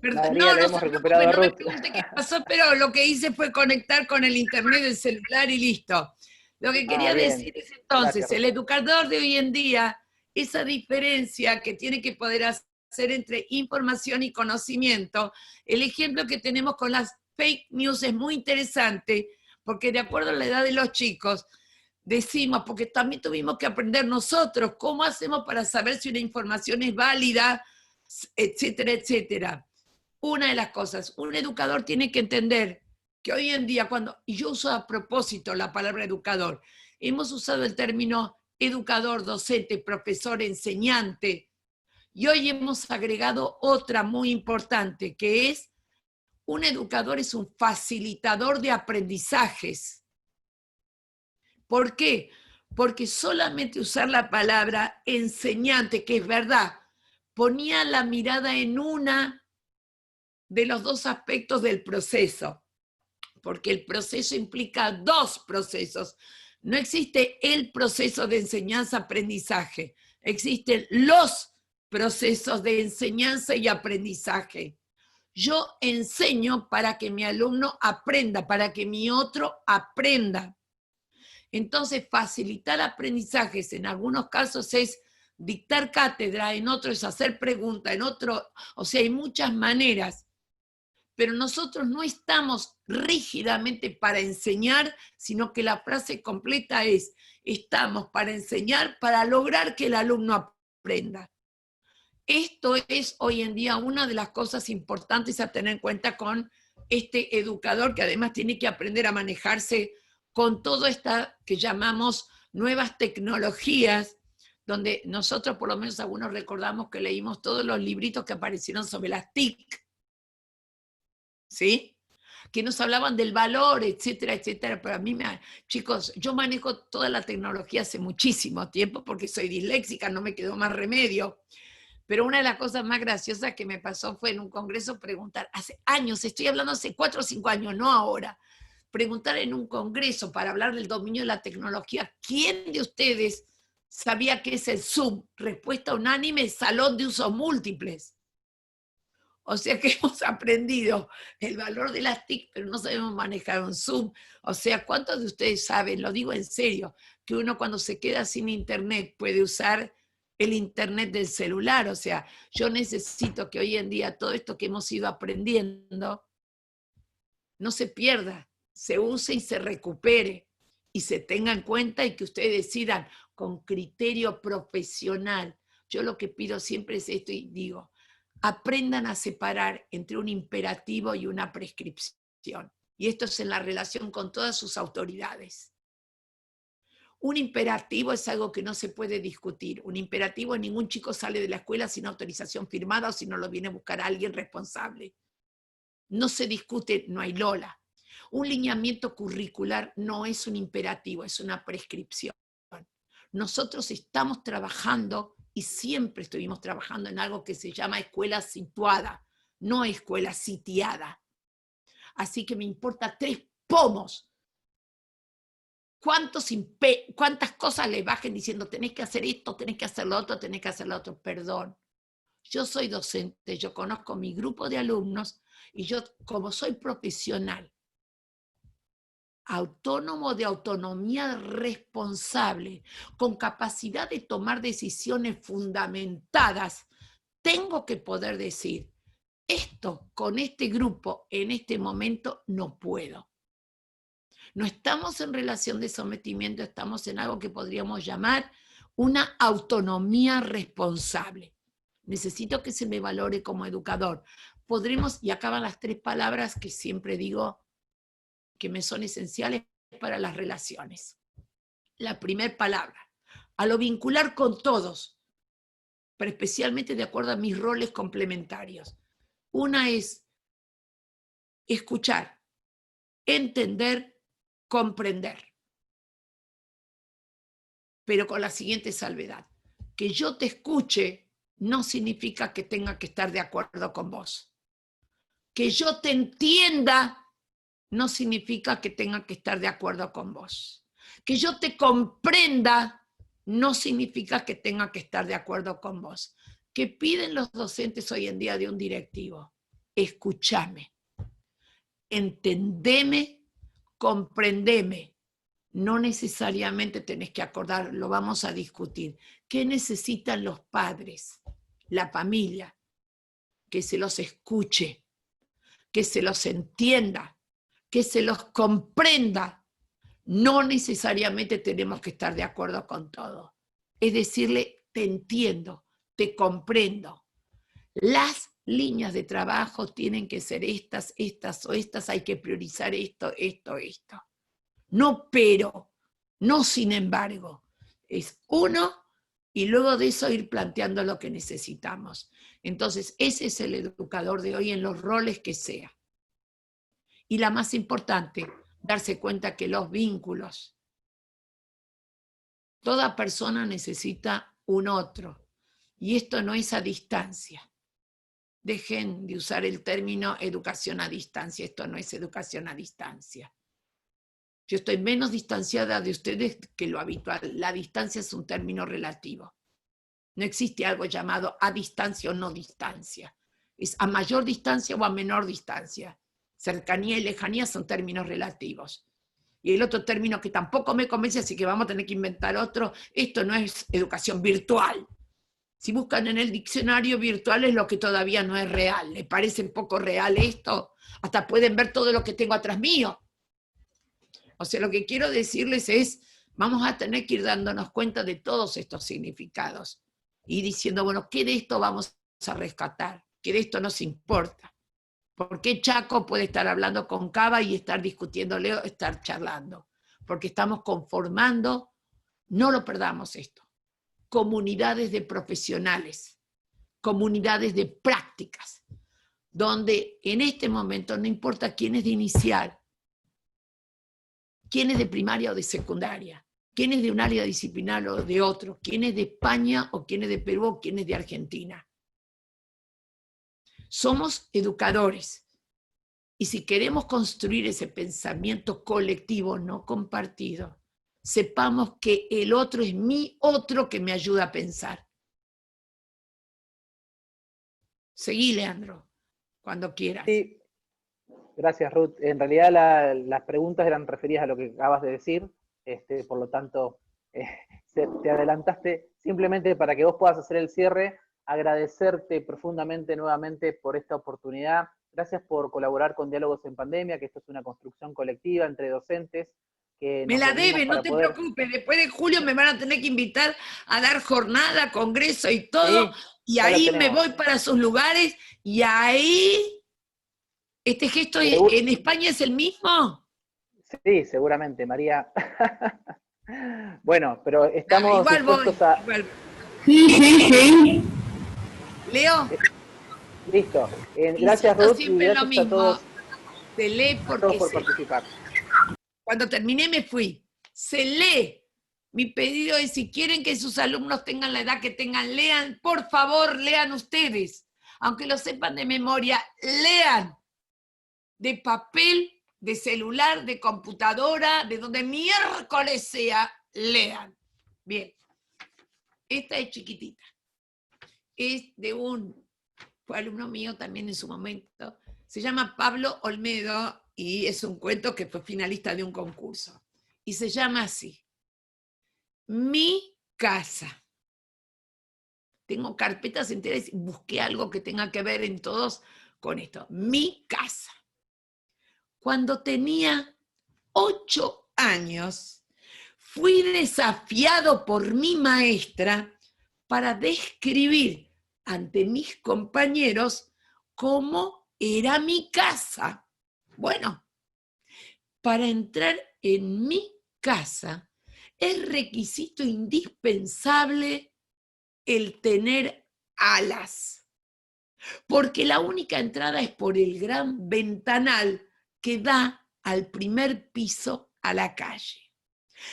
[SPEAKER 3] María,
[SPEAKER 2] No,
[SPEAKER 3] la
[SPEAKER 2] no
[SPEAKER 3] hemos
[SPEAKER 2] se
[SPEAKER 3] recuperado
[SPEAKER 2] preocupe,
[SPEAKER 3] a
[SPEAKER 2] no me
[SPEAKER 3] Ruth.
[SPEAKER 2] pregunte qué pasó, pero lo que hice fue conectar con el internet del celular y listo. Lo que quería
[SPEAKER 3] Bien.
[SPEAKER 2] decir es entonces,
[SPEAKER 3] Gracias, Ruth.
[SPEAKER 2] el educador de hoy en día, esa diferencia que tiene que poder hacer entre información y conocimiento, el ejemplo que tenemos con las fake news es muy interesante, porque de acuerdo a la edad de los chicos, decimos, porque también tuvimos que aprender nosotros, cómo hacemos para saber si una información es válida, etcétera, etcétera. Una de las cosas, un educador tiene que entender que hoy en día, y yo uso a propósito la palabra educador, hemos usado el término educador, docente, profesor, enseñante, y hoy hemos agregado otra muy importante, que es un educador es un facilitador de aprendizajes. ¿Por qué? Porque solamente usar la palabra enseñante, que es verdad, ponía la mirada en una de los dos aspectos del proceso, porque el proceso implica dos procesos. No existe el proceso de enseñanza-aprendizaje, existen los procesos de enseñanza y aprendizaje. Yo enseño para que mi alumno aprenda, para que mi otro aprenda. Entonces, facilitar aprendizajes en algunos casos es dictar cátedra, en otros es hacer preguntas, en otros, o sea, hay muchas maneras. Pero nosotros no estamos rígidamente para enseñar, sino que la frase completa es, estamos para enseñar, para lograr que el alumno aprenda. Esto es hoy en día una de las cosas importantes a tener en cuenta con este educador, que además tiene que aprender a manejarse con todo esta que llamamos nuevas tecnologías, donde nosotros por lo menos algunos recordamos que leímos todos los libritos que aparecieron sobre las TIC, ¿sí? Que nos hablaban del valor, etcétera, etcétera. Pero a mí, chicos, yo manejo toda la tecnología hace muchísimo tiempo porque soy disléxica, no me quedó más remedio. Pero una de las cosas más graciosas que me pasó fue en un congreso preguntar, hace años, estoy hablando hace 4 o 5 años, no ahora, preguntar en un congreso para hablar del dominio de la tecnología, ¿quién de ustedes sabía qué es el Zoom? Respuesta unánime, salón de usos múltiples. O sea que hemos aprendido el valor de las TIC, pero no sabemos manejar un Zoom. O sea, ¿cuántos de ustedes saben, lo digo en serio, que uno cuando se queda sin internet puede usar el internet del celular? O sea, yo necesito que hoy en día todo esto que hemos ido aprendiendo no se pierda, se use y se recupere y se tenga en cuenta y que ustedes decidan con criterio profesional. Yo lo que pido siempre es esto y digo, aprendan a separar entre un imperativo y una prescripción. Y esto es en la relación con todas sus autoridades. Un imperativo es algo que no se puede discutir. Un imperativo, ningún chico sale de la escuela sin autorización firmada o si no lo viene a buscar a alguien responsable. No se discute, no hay Lola. Un lineamiento curricular no es un imperativo, es una prescripción. Nosotros estamos trabajando y siempre estuvimos trabajando en algo que se llama escuela situada, no escuela sitiada. Así que me importa 3 pomos. ¿Cuántas cosas le bajen diciendo tenés que hacer esto, tenés que hacer lo otro, tenés que hacer lo otro? Perdón. Yo soy docente, yo conozco mi grupo de alumnos y yo, como soy profesional, autónomo de autonomía responsable, con capacidad de tomar decisiones fundamentadas, tengo que poder decir, esto con este grupo en este momento no puedo. No estamos en relación de sometimiento, estamos en algo que podríamos llamar una autonomía responsable. Necesito que se me valore como educador. Podremos, y acaban las 3 palabras que siempre digo que me son esenciales para las relaciones. La primera palabra, a lo vincular con todos, pero especialmente de acuerdo a mis roles complementarios. Una es escuchar, entender, comprender. Pero con la siguiente salvedad. Que yo te escuche no significa que tenga que estar de acuerdo con vos. Que yo te entienda no significa que tenga que estar de acuerdo con vos. Que yo te comprenda no significa que tenga que estar de acuerdo con vos. ¿Qué piden los docentes hoy en día de un directivo? Escúchame, entendeme, comprendeme. No necesariamente tenés que acordar, lo vamos a discutir. ¿Qué necesitan los padres, la familia? Que se los escuche, que se los entienda, que se los comprenda. No necesariamente tenemos que estar de acuerdo con todo. Es decirle, te entiendo, te comprendo. Las líneas de trabajo tienen que ser estas, estas o estas, hay que priorizar esto, esto, esto. No pero, no sin embargo. Es uno y luego de eso ir planteando lo que necesitamos. Entonces, ese es el educador de hoy en los roles que sea. Y la más importante, darse cuenta que los vínculos, toda persona necesita un otro. Y esto no es a distancia. Dejen de usar el término educación a distancia. Esto no es educación a distancia. Yo estoy menos distanciada de ustedes que lo habitual. La distancia es un término relativo. No existe algo llamado a distancia o no distancia. Es a mayor distancia o a menor distancia. Cercanía y lejanía son términos relativos. Y el otro término que tampoco me convence, así que vamos a tener que inventar otro, esto no es educación virtual. Si buscan en el diccionario, virtual es lo que todavía no es real. ¿Les parece un poco real esto? Hasta pueden ver todo lo que tengo atrás mío. O sea, lo que quiero decirles es, vamos a tener que ir dándonos cuenta de todos estos significados y diciendo, bueno, ¿qué de esto vamos a rescatar? ¿Qué de esto nos importa? ¿Por qué Chaco puede estar hablando con Cava y estar discutiéndole o estar charlando? Porque estamos conformando, no lo perdamos esto, comunidades de profesionales, comunidades de prácticas, donde en este momento no importa quién es de inicial, quién es de primaria o de secundaria, quién es de un área disciplinar o de otro, quién es de España o quién es de Perú o quién es de Argentina. Somos educadores. Y si queremos construir ese pensamiento colectivo no compartido, sepamos que el otro es mi otro que me ayuda a pensar. Seguí, Leandro, cuando quieras.
[SPEAKER 3] Sí, gracias, Ruth. En realidad las preguntas eran referidas a lo que acabas de decir, por lo tanto, te adelantaste. Simplemente para que vos puedas hacer el cierre, agradecerte profundamente nuevamente por esta oportunidad. Gracias por colaborar con Diálogos en Pandemia, que esto es una construcción colectiva entre docentes. Que
[SPEAKER 2] me la deben, no te preocupes, después de julio me van a tener que invitar a dar jornada, congreso y todo, sí, y ahí me voy para sus lugares, y ahí, ¿este gesto en España es el mismo?
[SPEAKER 3] Sí, seguramente, María. Bueno, pero estamos dispuestos a...
[SPEAKER 2] Sí. Leo.
[SPEAKER 3] Listo. Gracias, Ruth, y gracias a todos,
[SPEAKER 2] se lee porque
[SPEAKER 3] por participar.
[SPEAKER 2] Cuando terminé me fui. Se lee. Mi pedido es, si quieren que sus alumnos tengan la edad que tengan, lean, por favor, lean ustedes. Aunque lo sepan de memoria, lean. De papel, de celular, de computadora, de donde miércoles sea, lean. Bien. Esta es chiquitita. Es de fue alumno mío también en su momento. Se llama Pablo Olmedo y es un cuento que fue finalista de un concurso. Y se llama así: Mi casa. Tengo carpetas enteras y busqué algo que tenga que ver en todos con esto. Mi casa. Cuando tenía 8 años, fui desafiado por mi maestra para describir ante mis compañeros cómo era mi casa. Bueno, para entrar en mi casa es requisito indispensable el tener alas, porque la única entrada es por el gran ventanal que da al primer piso a la calle.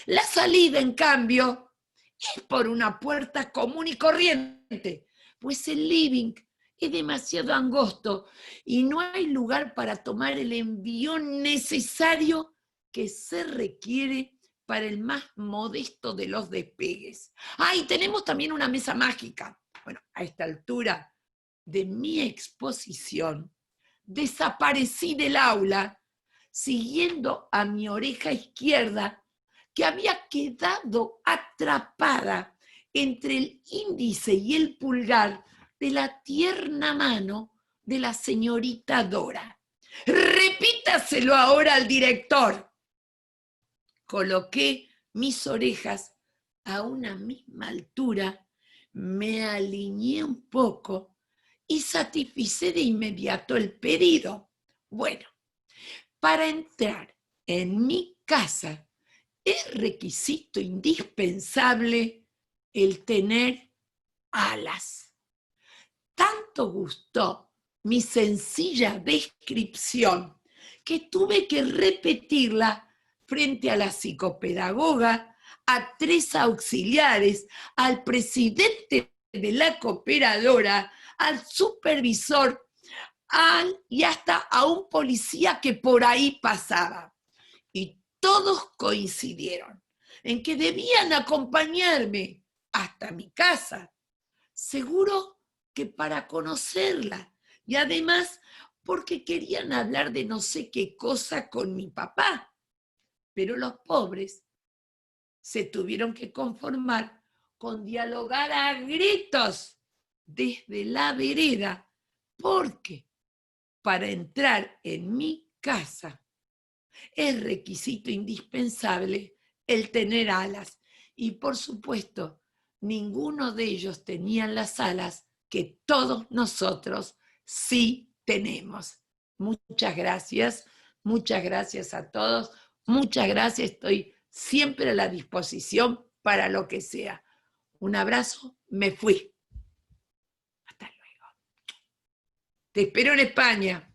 [SPEAKER 2] La salida, en cambio, es por una puerta común y corriente, pues el living es demasiado angosto y no hay lugar para tomar el envión necesario que se requiere para el más modesto de los despegues. Ah, y tenemos también una mesa mágica. Bueno, a esta altura de mi exposición, desaparecí del aula, siguiendo a mi oreja izquierda, que había quedado atrapada entre el índice y el pulgar de la tierna mano de la señorita Dora. Repítaselo ahora al director. Coloqué mis orejas a una misma altura, me alineé un poco y satisfice de inmediato el pedido. Bueno, para entrar en mi casa es requisito indispensable el tener alas. Tanto gustó mi sencilla descripción que tuve que repetirla frente a la psicopedagoga, a 3 auxiliares, al presidente de la cooperadora, al supervisor y hasta a un policía que por ahí pasaba. Y todos coincidieron en que debían acompañarme hasta mi casa, seguro que para conocerla, y además porque querían hablar de no sé qué cosa con mi papá. Pero los pobres se tuvieron que conformar con dialogar a gritos desde la vereda, porque para entrar en mi casa es requisito indispensable el tener alas. Y por supuesto, ninguno de ellos tenía las alas que todos nosotros sí tenemos. Muchas gracias a todos. Muchas gracias, estoy siempre a la disposición para lo que sea. Un abrazo, me fui. Hasta luego. Te espero en España.